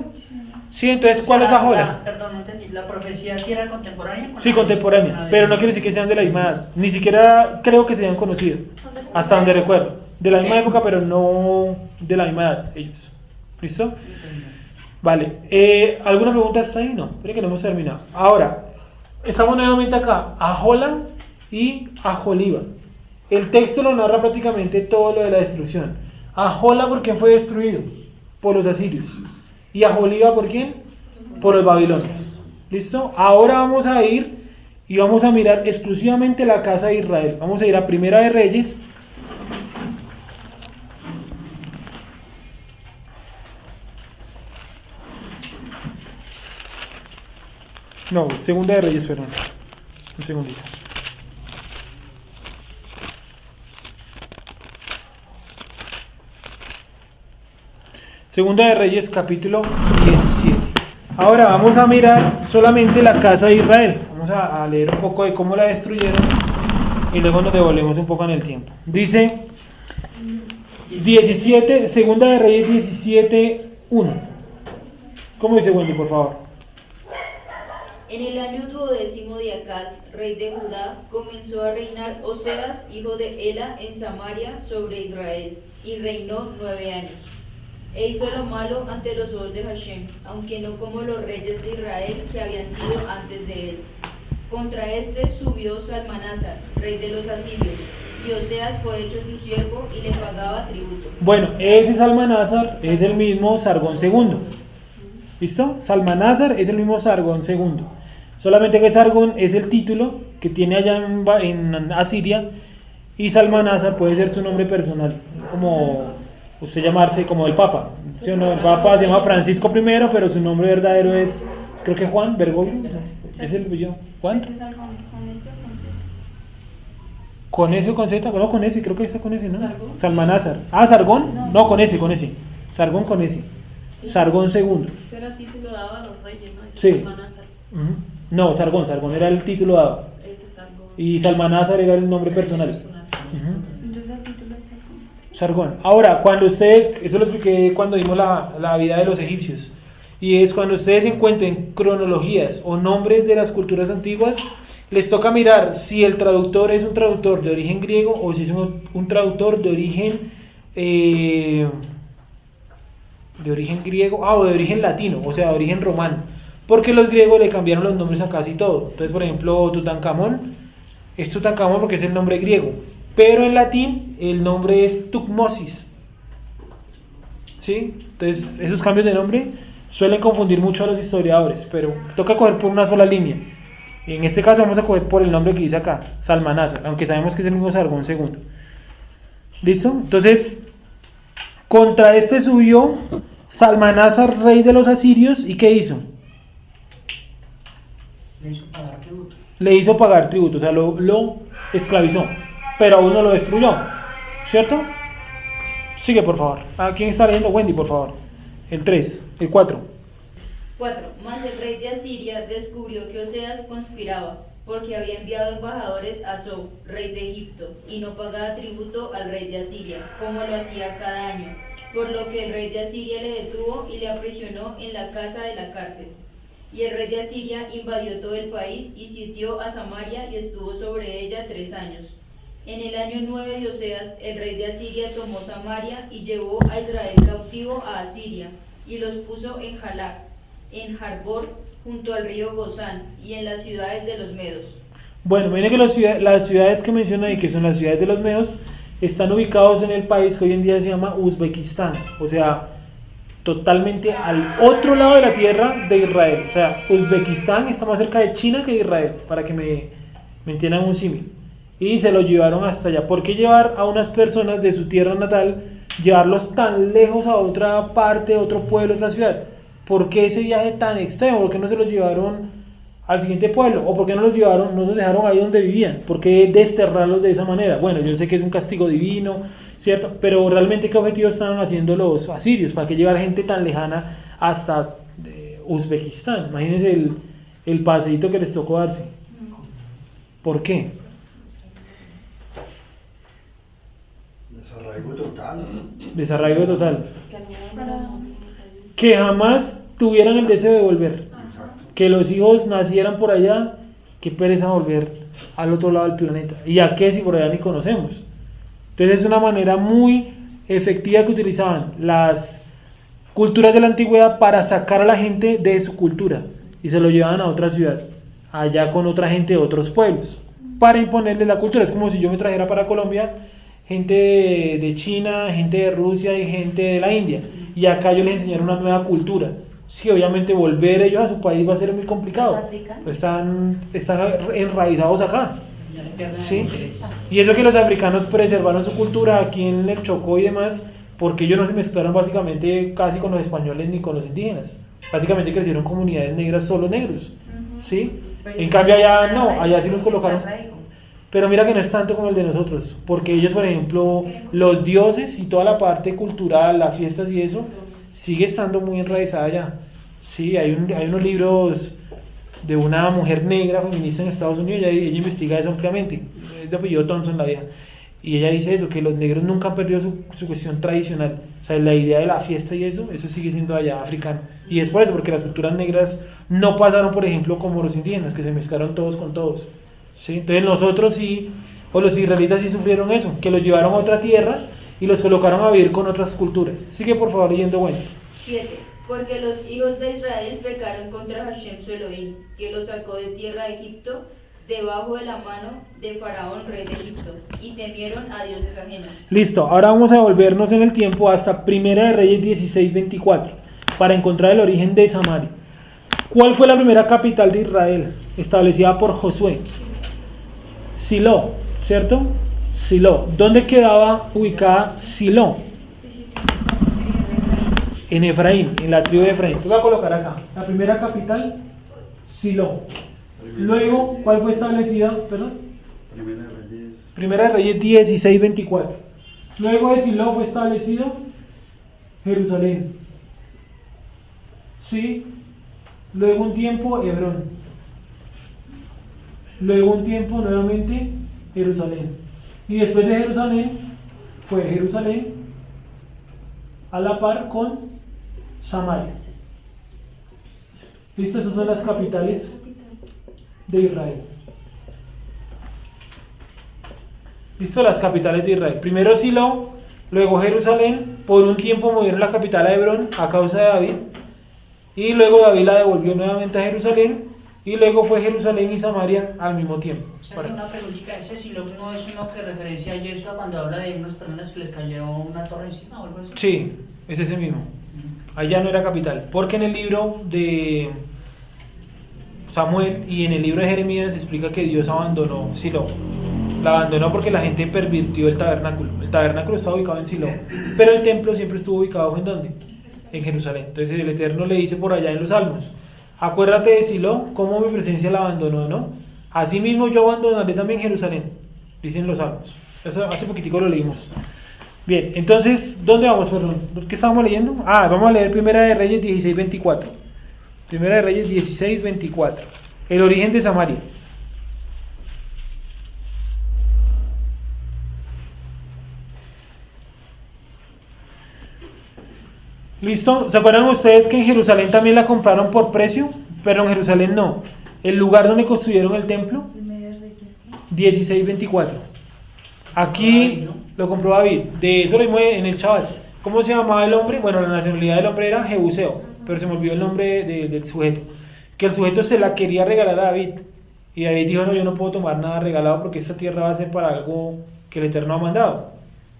Sí, entonces, ¿cuál es Ahola? Perdón, no entendí. ¿La profecía sí era contemporánea? Sí, contemporánea, pero no quiere decir que sean de la misma edad. Ni siquiera creo que se hayan conocido, hasta donde recuerdo. De la misma época, pero no de la misma edad, ellos. ¿Listo? Vale. ¿Alguna pregunta hasta ahí? No, creo que no hemos terminado. Ahora, estamos nuevamente acá, Ahola y Aholiba. El texto lo narra prácticamente todo lo de la destrucción. Ahola, ¿por quién fue destruido? Por los asirios. ¿Y Aholiba por quién? Por los babilonios. ¿Listo? Ahora vamos a ir y vamos a mirar exclusivamente la casa de Israel. Vamos a ir a Primera de Reyes. No, Segunda de Reyes, perdón. Un segundito. Segunda de Reyes, capítulo 17. Ahora vamos a mirar solamente la casa de Israel. Vamos a leer un poco de cómo la destruyeron y luego nos devolvemos un poco en el tiempo. Dice 17, Segunda de Reyes 17, 1. ¿Cómo dice Wendy, por favor? En el año 12 de Acaz, rey de Judá, comenzó a reinar Oseas, hijo de Ela, en Samaria, sobre Israel, y reinó 9 años. E hizo lo malo ante los ojos de Hashem, aunque no como los reyes de Israel que habían sido antes de él. Contra este subió Salmanásar, rey de los asirios, y Oseas fue hecho su siervo y le pagaba tributo. Bueno, ese Salmanásar es el mismo Sargón II. ¿Listo? Salmanásar es el mismo Sargón II. Solamente que Sargón es el título que tiene allá en Asiria, y Salmanásar puede ser su nombre personal, como usted llamarse como el Papa. ¿Sí o no? El Papa se llama Francisco I, pero su nombre verdadero es, creo que Juan Bergoglio. ¿Es el yo? ¿Juan? ¿Con S o con Z? No, con S, creo que está con S, ¿no? Salmanásar. Ah, Sargón. No, con S. Sargón con S. Sargón II. Ese era el título dado a los reyes, ¿no? Sí. Salmanásar. No, Sargón era el título dado. Ese Sargón. Y Salmanásar era el nombre personal. Entonces el título es Sargón. Ahora, cuando ustedes, eso lo expliqué cuando vimos la vida de los egipcios, y es cuando ustedes encuentren cronologías o nombres de las culturas antiguas, les toca mirar si el traductor es un traductor de origen griego o si es un traductor de origen griego, o de origen latino, o sea, de origen romano, porque los griegos le cambiaron los nombres a casi todo. Entonces, por ejemplo, Tutankamón es Tutankamón porque es el nombre griego, pero en latín el nombre es Tutmosis. ¿Sí? Entonces, esos cambios de nombre suelen confundir mucho a los historiadores, pero toca coger por una sola línea. En este caso vamos a coger por el nombre que dice acá, Salmanasar, aunque sabemos que es el mismo Sargón II. ¿Listo? Entonces, contra este subió Salmanasar, rey de los asirios, ¿y qué hizo? Le hizo pagar tributo. Le hizo pagar tributo, o sea, lo esclavizó, pero aún no lo destruyó, ¿cierto? Sigue, por favor. ¿A quién está leyendo? Wendy, por favor. El 3, el 4. 4. Mas el rey de Asiria descubrió que Oseas conspiraba, porque había enviado embajadores a Sou, rey de Egipto, y no pagaba tributo al rey de Asiria, como lo hacía cada año, por lo que el rey de Asiria le detuvo y le aprisionó en la casa de la cárcel. Y el rey de Asiria invadió todo el país y sitió a Samaria y estuvo sobre ella 3 años. En el año 9 de Oseas, el rey de Asiria tomó Samaria y llevó a Israel cautivo a Asiria, y los puso en Jalak, en Harbor, junto al río Gozán, y en las ciudades de los medos. Bueno, miren que las ciudades que menciona ahí, que son las ciudades de los medos, están ubicados en el país que hoy en día se llama Uzbekistán, o sea, totalmente al otro lado de la tierra de Israel. O sea, Uzbekistán está más cerca de China que de Israel, para que me entiendan un símil. Y se lo llevaron hasta allá. ¿Por qué llevar a unas personas de su tierra natal, llevarlos tan lejos a otra parte, otro pueblo, otra ciudad? ¿Por qué ese viaje tan extremo? ¿Por qué no se los llevaron al siguiente pueblo? ¿O por qué no los dejaron ahí donde vivían? ¿Por qué desterrarlos de esa manera? Bueno, yo sé que es un castigo divino, ¿cierto? Pero realmente, ¿qué objetivo estaban haciendo los asirios? ¿Para qué llevar gente tan lejana hasta Uzbekistán? Imagínense el paseíto que les tocó darse. ¿Por qué? Desarraigo total. Desarraigo total. Que jamás tuvieran el deseo de volver. Que los hijos nacieran por allá, que pereza volver al otro lado del planeta. ¿Y a qué si por allá ni conocemos? Entonces es una manera muy efectiva que utilizaban las culturas de la antigüedad para sacar a la gente de su cultura y se lo llevaban a otra ciudad, allá con otra gente de otros pueblos, para imponerle la cultura. Es como si yo me trajera para Colombia gente de China, gente de Rusia y gente de la India, y acá yo les enseñara una nueva cultura. Sí, obviamente volver ellos a su país va a ser muy complicado, pues están enraizados acá, ¿sí? Y eso que los africanos preservaron su cultura aquí en el Chocó y demás, porque ellos no se mezclaron básicamente casi con los españoles ni con los indígenas, prácticamente crecieron comunidades negras, solo negros, ¿sí? En cambio allá no, allá sí los colocaron. Pero mira que no es tanto como el de nosotros, porque ellos, por ejemplo, los dioses y toda la parte cultural, las fiestas y eso, sigue estando muy enraizada allá. Sí, hay unos libros de una mujer negra feminista en Estados Unidos, ella investiga eso ampliamente, es de apellido Thompson la vieja, y ella dice eso, que los negros nunca han perdido su cuestión tradicional, o sea, la idea de la fiesta y eso sigue siendo allá africano, y es por eso, porque las culturas negras no pasaron, por ejemplo, como los indígenas, que se mezclaron todos con todos. ¿Sí? Entonces nosotros sí, o los israelitas sí sufrieron eso, que los llevaron a otra tierra y los colocaron a vivir con otras culturas. Sigue por favor leyendo, bueno. 7. Porque los hijos de Israel pecaron contra Hashem su Elohim, que los sacó de tierra de Egipto, debajo de la mano de Faraón, rey de Egipto, y temieron a dioses ajenos. Listo, ahora vamos a volvernos en el tiempo hasta Primera de Reyes 16:24, para encontrar el origen de Samaria. ¿Cuál fue la primera capital de Israel, establecida por Josué? Silo, ¿cierto? Silo. ¿Dónde quedaba ubicada Silo? En Efraín, en la tribu de Efraín. Te voy a colocar acá. La primera capital, Silo. Luego, ¿cuál fue establecida? Perdón. Primera de Reyes 16:24. Luego de Silo fue establecido Jerusalén. Sí. Luego un tiempo Hebrón. Luego un tiempo nuevamente Jerusalén. Y después de Jerusalén fue Jerusalén a la par con Samaria. ¿Listo? Esas son las capitales de Israel. ¿Listo? Las capitales de Israel. Primero Silo, luego Jerusalén. Por un tiempo movieron la capital a Hebrón a causa de David. Y luego David la devolvió nuevamente a Jerusalén. y luego fue Jerusalén y Samaria al mismo tiempo. O sea, una preguntita, ese Silo no es uno que referencia a Yeshua cuando habla de unas personas que les cayó una torre encima o algo así. Sí, es ese mismo. Allá no era capital, porque en el libro de Samuel y en el libro de Jeremías se explica que Dios abandonó Silo. La abandonó porque la gente pervirtió el tabernáculo. El tabernáculo estaba ubicado en Silo, pero el templo siempre estuvo ubicado ¿en dónde? En Jerusalén. Entonces el Eterno le dice por allá en los Salmos: acuérdate de Silo, cómo mi presencia la abandonó, ¿no? Asimismo yo abandonaré también Jerusalén, dicen los Salmos. Eso hace poquitico lo leímos. Bien, entonces, ¿dónde vamos, perdón? ¿Qué estábamos leyendo? Vamos a leer Primera de Reyes 16:24. Primera de Reyes 16:24. El origen de Samaria. ¿Listo? ¿Se acuerdan ustedes que en Jerusalén también la compraron por precio? Pero en Jerusalén no. El lugar donde construyeron el templo, 16:24. Aquí lo compró David. De eso lo vimos en el Shabbat. ¿Cómo se llamaba el hombre? Bueno, la nacionalidad del hombre era Jebuseo, pero se me olvidó el nombre del sujeto. Que el sujeto se la quería regalar a David. Y David dijo: no, yo no puedo tomar nada regalado porque esta tierra va a ser para algo que el Eterno ha mandado.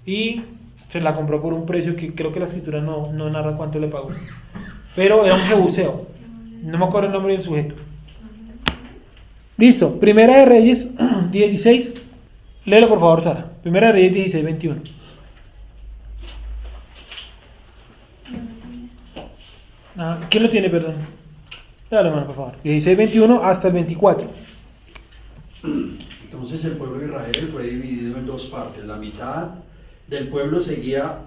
Y se la compró por un precio que creo que la escritura no narra cuánto le pagó. Pero era un Jebuseo. No me acuerdo el nombre del sujeto. Listo. Primera de Reyes 16. Léelo por favor, Sara. Primera de Reyes 16:21. ¿Quién lo tiene, perdón? Dale, hermano, por favor. 16:21 hasta el 24. Entonces el pueblo de Israel fue dividido en dos partes. La mitad del pueblo seguía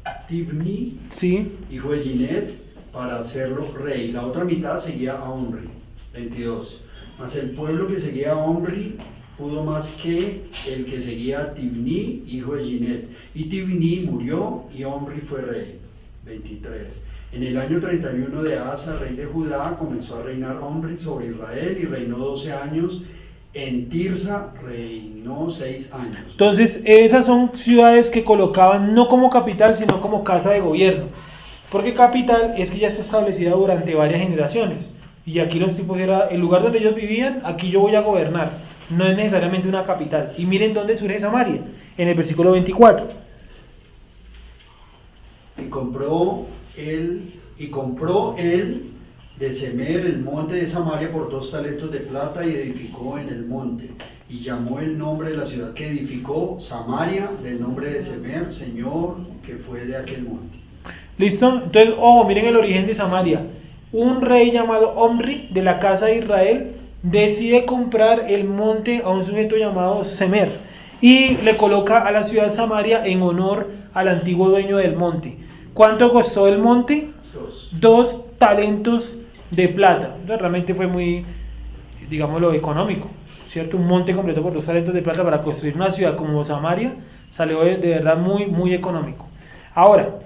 a Tibni, sí, hijo de Ginet, para hacerlo rey. La otra mitad seguía a Omri, 22. Mas el pueblo que seguía a Omri pudo más que el que seguía a Tibni, hijo de Ginet. Y Tibni murió y Omri fue rey, 23. En el año 31 de Asa, rey de Judá, comenzó a reinar Omri sobre Israel y reinó 12 años. En Tirsa reinó 6 años. Entonces, esas son ciudades que colocaban no como capital, sino como casa de gobierno. Porque capital es que ya está establecida durante varias generaciones. Y aquí los tipos era el lugar donde ellos vivían, aquí yo voy a gobernar. No es necesariamente una capital. Y miren dónde surge Samaria, en el versículo 24. Y compró él de Semer el monte de Samaria por 2 talentos de plata y edificó en el monte. Y llamó el nombre de la ciudad que edificó Samaria, del nombre de Semer, señor que fue de aquel monte. ¿Listo? Entonces, ojo, miren el origen de Samaria. Un rey llamado Omri, de la casa de Israel, decide comprar el monte a un sujeto llamado Semer y le coloca a la ciudad de Samaria en honor al antiguo dueño del monte. ¿Cuánto costó el monte? 2 talentos de plata. Realmente fue muy, digámoslo, económico, ¿cierto? Un monte completo por 2 talentos de plata para construir una ciudad como Samaria salió de verdad muy, muy económico. Ahora,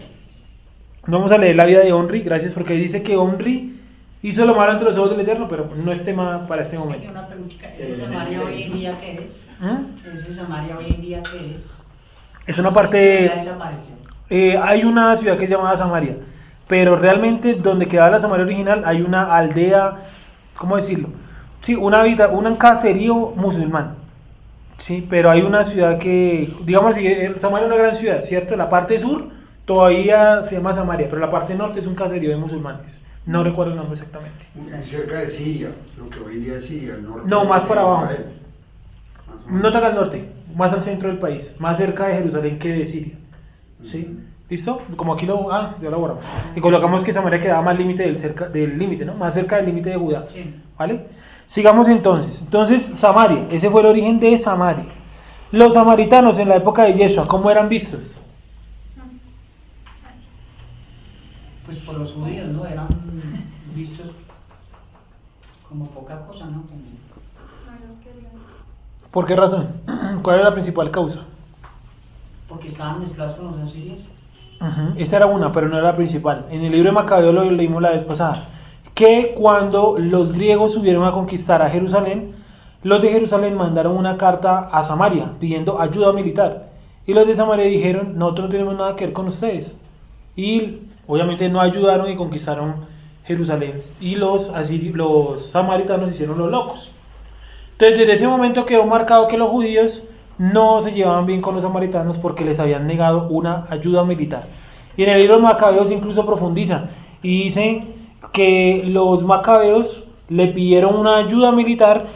vamos a leer la vida de Omri, gracias, porque dice que Omri hizo lo malo ante los ojos del Eterno, pero no es tema para este momento. Sí, una preguntita. ¿Ese Samaria hoy en día qué es? ¿Ese Samaria hoy en día qué es? Es una parte... desapareció. Hay una ciudad que es llamada Samaria, pero realmente donde quedaba la Samaria original hay una aldea, ¿cómo decirlo? Sí, un caserío musulmán, sí, pero hay una ciudad que, digamos así, Samaria es una gran ciudad, ¿cierto? La parte sur todavía se llama Samaria, pero la parte norte es un caserío de musulmanes, no recuerdo el nombre exactamente. Muy cerca de Siria, lo que hoy en día es Siria, el norte. No, más para abajo, Israel. no tan al norte, más al centro del país, más cerca de Jerusalén que de Siria. ¿Sí? ¿Listo? Como aquí ya lo borramos. Y colocamos que Samaria quedaba más del límite, ¿no? Más cerca del límite de Judá. Sí. ¿Vale? Sigamos entonces. Entonces, Samaria, ese fue el origen de Samaria. Los samaritanos en la época de Yeshua, ¿cómo eran vistos? Pues por los judíos, ¿no? Eran vistos como poca cosa, ¿no? ¿Por qué razón? ¿Cuál era la principal causa? Porque estaban mezclados con los asirios. Esa era una, pero no era la principal. En el libro de Macabeo lo leímos la vez pasada, que cuando los griegos subieron a conquistar a Jerusalén, los de Jerusalén mandaron una carta a Samaria pidiendo ayuda militar, y los de Samaria dijeron: nosotros no tenemos nada que ver con ustedes, y obviamente no ayudaron y conquistaron Jerusalén y los samaritanos hicieron los locos. Entonces desde ese momento quedó marcado que los judíos no se llevaban bien con los samaritanos porque les habían negado una ayuda militar. Y en el libro de Macabeos incluso profundizan y dicen que los macabeos le pidieron una ayuda militar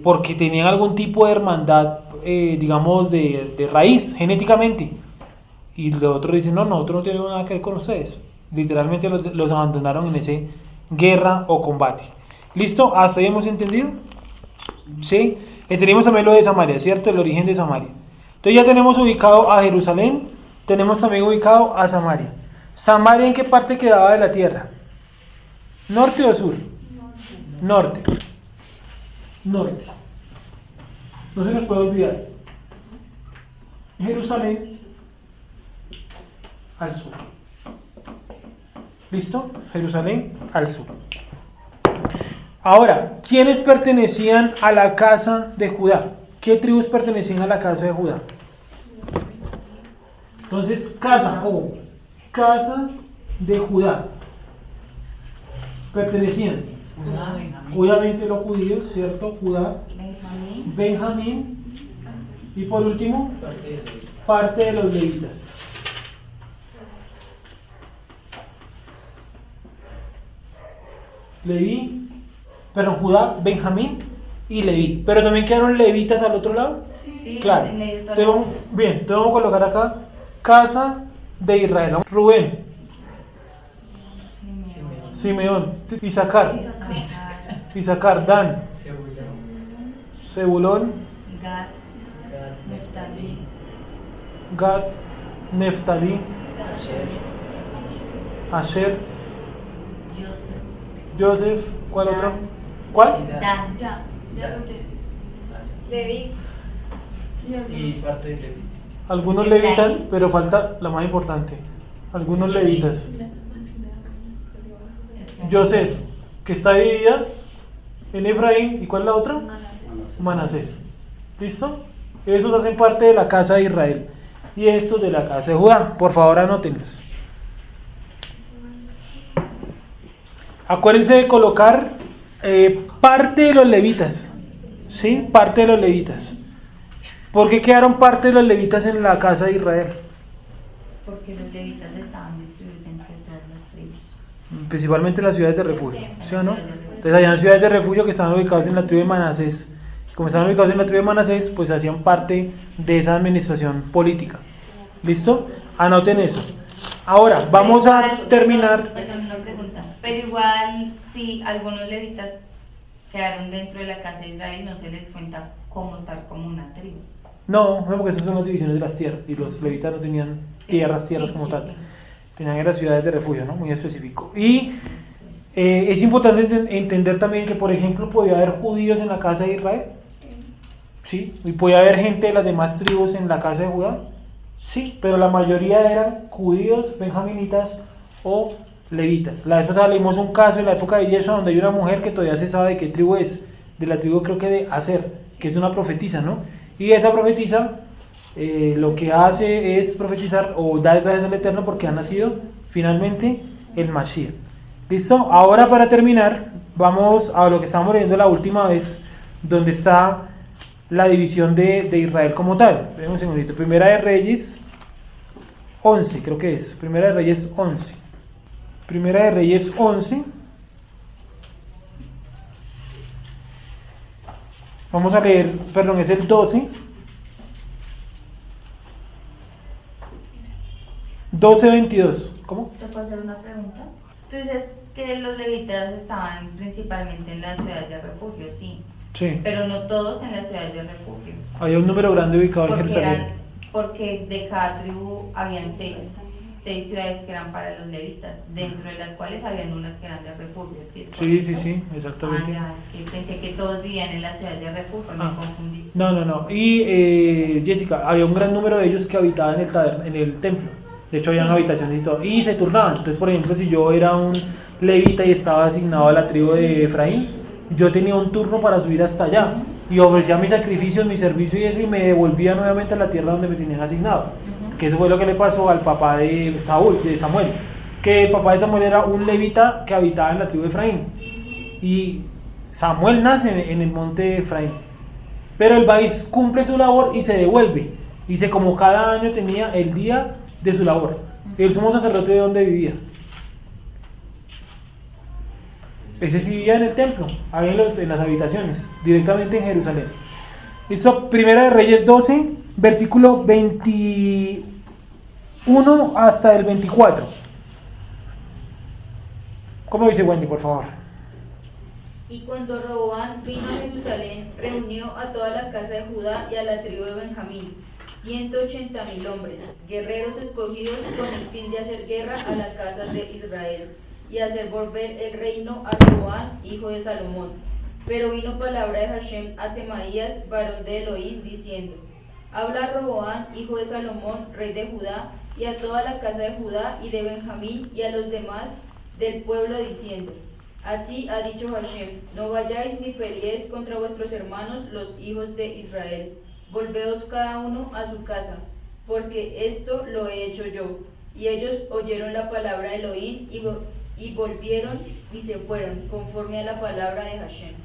porque tenían algún tipo de hermandad, digamos, de raíz, genéticamente. Y los otros dicen, no, nosotros no tenemos nada que ver con ustedes. Literalmente los abandonaron en ese guerra o combate. ¿Listo? ¿Hasta ahí hemos entendido? ¿Sí? Tenemos también lo de Samaria, ¿cierto? El origen de Samaria. Entonces ya tenemos ubicado a Jerusalén, tenemos también ubicado a Samaria. ¿Samaria en qué parte quedaba de la tierra? ¿Norte o sur? Norte. Norte. No se nos puede olvidar. Jerusalén al sur. ¿Listo? Jerusalén al sur. Ahora, ¿quiénes pertenecían a la casa de Judá? ¿Qué tribus pertenecían a la casa de Judá? Entonces, casa de Judá. Pertenecían, obviamente, los judíos, ¿cierto? Judá, Benjamín y por último, parte de los levitas. Judá, Benjamín y Leví. Pero también quedaron levitas al otro lado. Sí, claro. Entonces vamos a colocar acá casa de Israel. Rubén, Simeón, Isaacar, Dan, Zebulón, Gad, Neftalí, Asher, Joseph, ¿cuál otro? ¿Cuál? Dan. Leví. Y parte de Leví. Algunos levitas, pero falta la más importante. Algunos levitas. Joseph, que está dividida en Efraín, ¿y cuál es la otra? Manasés. ¿Listo? Esos hacen parte de la casa de Israel y estos de la casa de Judá. Por favor, anótenlos. Acuérdense de colocar parte de los levitas. ¿Sí? Parte de los levitas. ¿Por qué quedaron parte de los levitas en la casa de Israel? Porque los levitas estaban distribuidos entre todas las tribus. Principalmente las ciudades de refugio, ¿sí o no? Entonces habían ciudades de refugio que estaban ubicadas en la tribu de Manasés. Como estaban ubicados en la tribu de Manasés, pues hacían parte de esa administración política. ¿Listo? Anoten eso. Ahora, vamos a terminar. Perdón, una pregunta. Pero igual, si algunos levitas quedaron dentro de la casa de Israel, no se les cuenta como tal como una tribu. No, porque esas son las divisiones de las tierras. Y los levitas no tenían tierras como tal. Tenían las ciudades de refugio, ¿no? Muy específico. Y es importante entender también que, por ejemplo, podía haber judíos en la casa de Israel. Sí. Y podía haber gente de las demás tribus en la casa de Judá. Sí, pero la mayoría eran judíos, benjaminitas o levitas. La vez pasada leímos un caso en la época de Yeshua donde hay una mujer que todavía se sabe de qué tribu es, de la tribu creo que de Aser, que es una profetisa, ¿no? Y esa profetisa lo que hace es profetizar o dar gracias al Eterno porque ha nacido finalmente el Mashiach. ¿Listo? Ahora para terminar, vamos a lo que estábamos leyendo la última vez, donde está la división de Israel como tal. Veamos un segundito. Primera de Reyes 11, creo que es. Primera de Reyes 11. Primera de Reyes 11. Vamos a leer, perdón, es el 12. 12:22. ¿Cómo? ¿Te puedo hacer una pregunta? Tú dices que los levitas estaban principalmente en las ciudades de refugio, sí. Sí. Pero no todos en las ciudades de refugio. Había un número grande ubicado en Jerusalén. Porque de cada tribu habían seis ciudades que eran para los levitas, dentro de las cuales habían unas que eran de refugio. Sí, exactamente. Es que pensé que todos vivían en las ciudades de refugio, me confundí. No. Y Jessica, había un gran número de ellos que habitaban en el templo. De hecho, habían habitaciones y todo. Y se turnaban. Entonces, por ejemplo, si yo era un levita y estaba asignado a la tribu de Efraín, yo tenía un turno para subir hasta allá. Y ofrecía mis sacrificios, mi servicio y eso, y me devolvía nuevamente a la tierra donde me tenían asignado. Que eso fue lo que le pasó al papá de Samuel, que el papá de Samuel era un levita que habitaba en la tribu de Efraín. Y Samuel nace en el monte de Efraín. Pero el país cumple su labor y se devuelve. Dice como cada año tenía el día de su labor. El sumo sacerdote, ¿de dónde vivía? Ese sí vivía en el templo, ahí en las habitaciones, directamente en Jerusalén. Esto, Primera de Reyes 12, versículo 21 hasta el 24. ¿Cómo dice Wendy, por favor? Y cuando Roboam vino a Jerusalén, reunió a toda la casa de Judá y a la tribu de Benjamín, 180,000 hombres, guerreros escogidos con el fin de hacer guerra a las casas de Israel y hacer volver el reino a Roboam, hijo de Salomón. Pero vino palabra de Hashem a Semaías, varón de Elohim, diciendo: Habla a Roboam, hijo de Salomón, rey de Judá, y a toda la casa de Judá y de Benjamín y a los demás del pueblo, diciendo: Así ha dicho Hashem: No vayáis ni peleéis contra vuestros hermanos, los hijos de Israel. Volveos cada uno a su casa, porque esto lo he hecho yo. Y ellos oyeron la palabra de Elohim y volvieron y se fueron, conforme a la palabra de Hashem.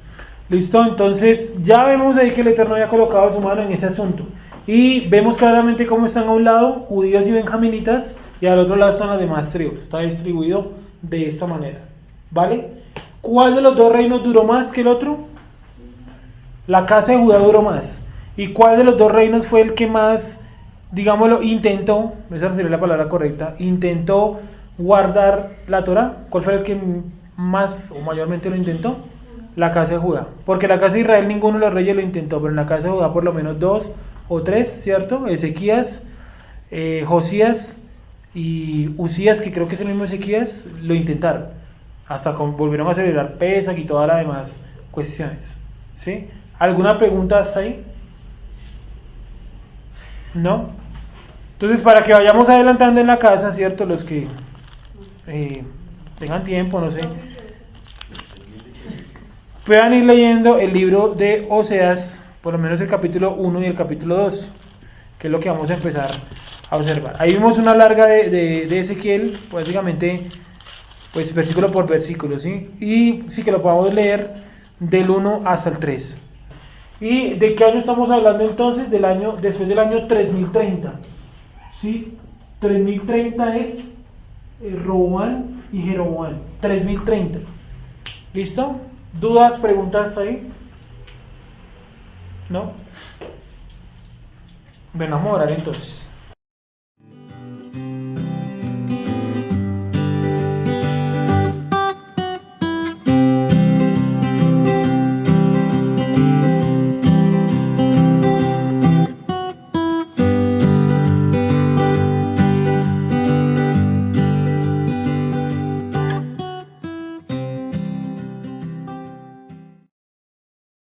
Listo, entonces ya vemos ahí que el Eterno había colocado su mano en ese asunto. Y vemos claramente cómo están a un lado judíos y benjaminitas, y al otro lado están las demás tribus. Está distribuido de esta manera, ¿vale? ¿Cuál de los dos reinos duró más que el otro? La casa de Judá duró más. ¿Y cuál de los dos reinos fue el que más, digámoslo, intentó, esa sería la palabra correcta, intentó guardar la Torah? ¿Cuál fue el que más o mayormente lo intentó? La casa de Judá. Porque la casa de Israel ninguno de los reyes lo intentó, pero en la casa de Judá por lo menos 2 o 3, ¿cierto? Ezequías, Josías y Usías, que creo que es el mismo Ezequías, lo intentaron. Hasta volvieron a celebrar Pesach y todas las demás cuestiones, ¿sí? ¿Alguna pregunta hasta ahí? ¿No? Entonces, para que vayamos adelantando en la casa, ¿cierto? Los que tengan tiempo, no sé, puedan ir leyendo el libro de Oseas, por lo menos el capítulo 1 y el capítulo 2, que es lo que vamos a empezar a observar. Ahí vimos una larga de Ezequiel, prácticamente, pues versículo por versículo, ¿sí? Y sí que lo podamos leer del 1 hasta el 3. ¿Y de qué año estamos hablando entonces? Después del año 3030, ¿sí? 3030 es Roboam y Jeroboam, 3030. ¿Listo? ¿Dudas, preguntas ahí? ¿No? Bueno, vamos a orar entonces.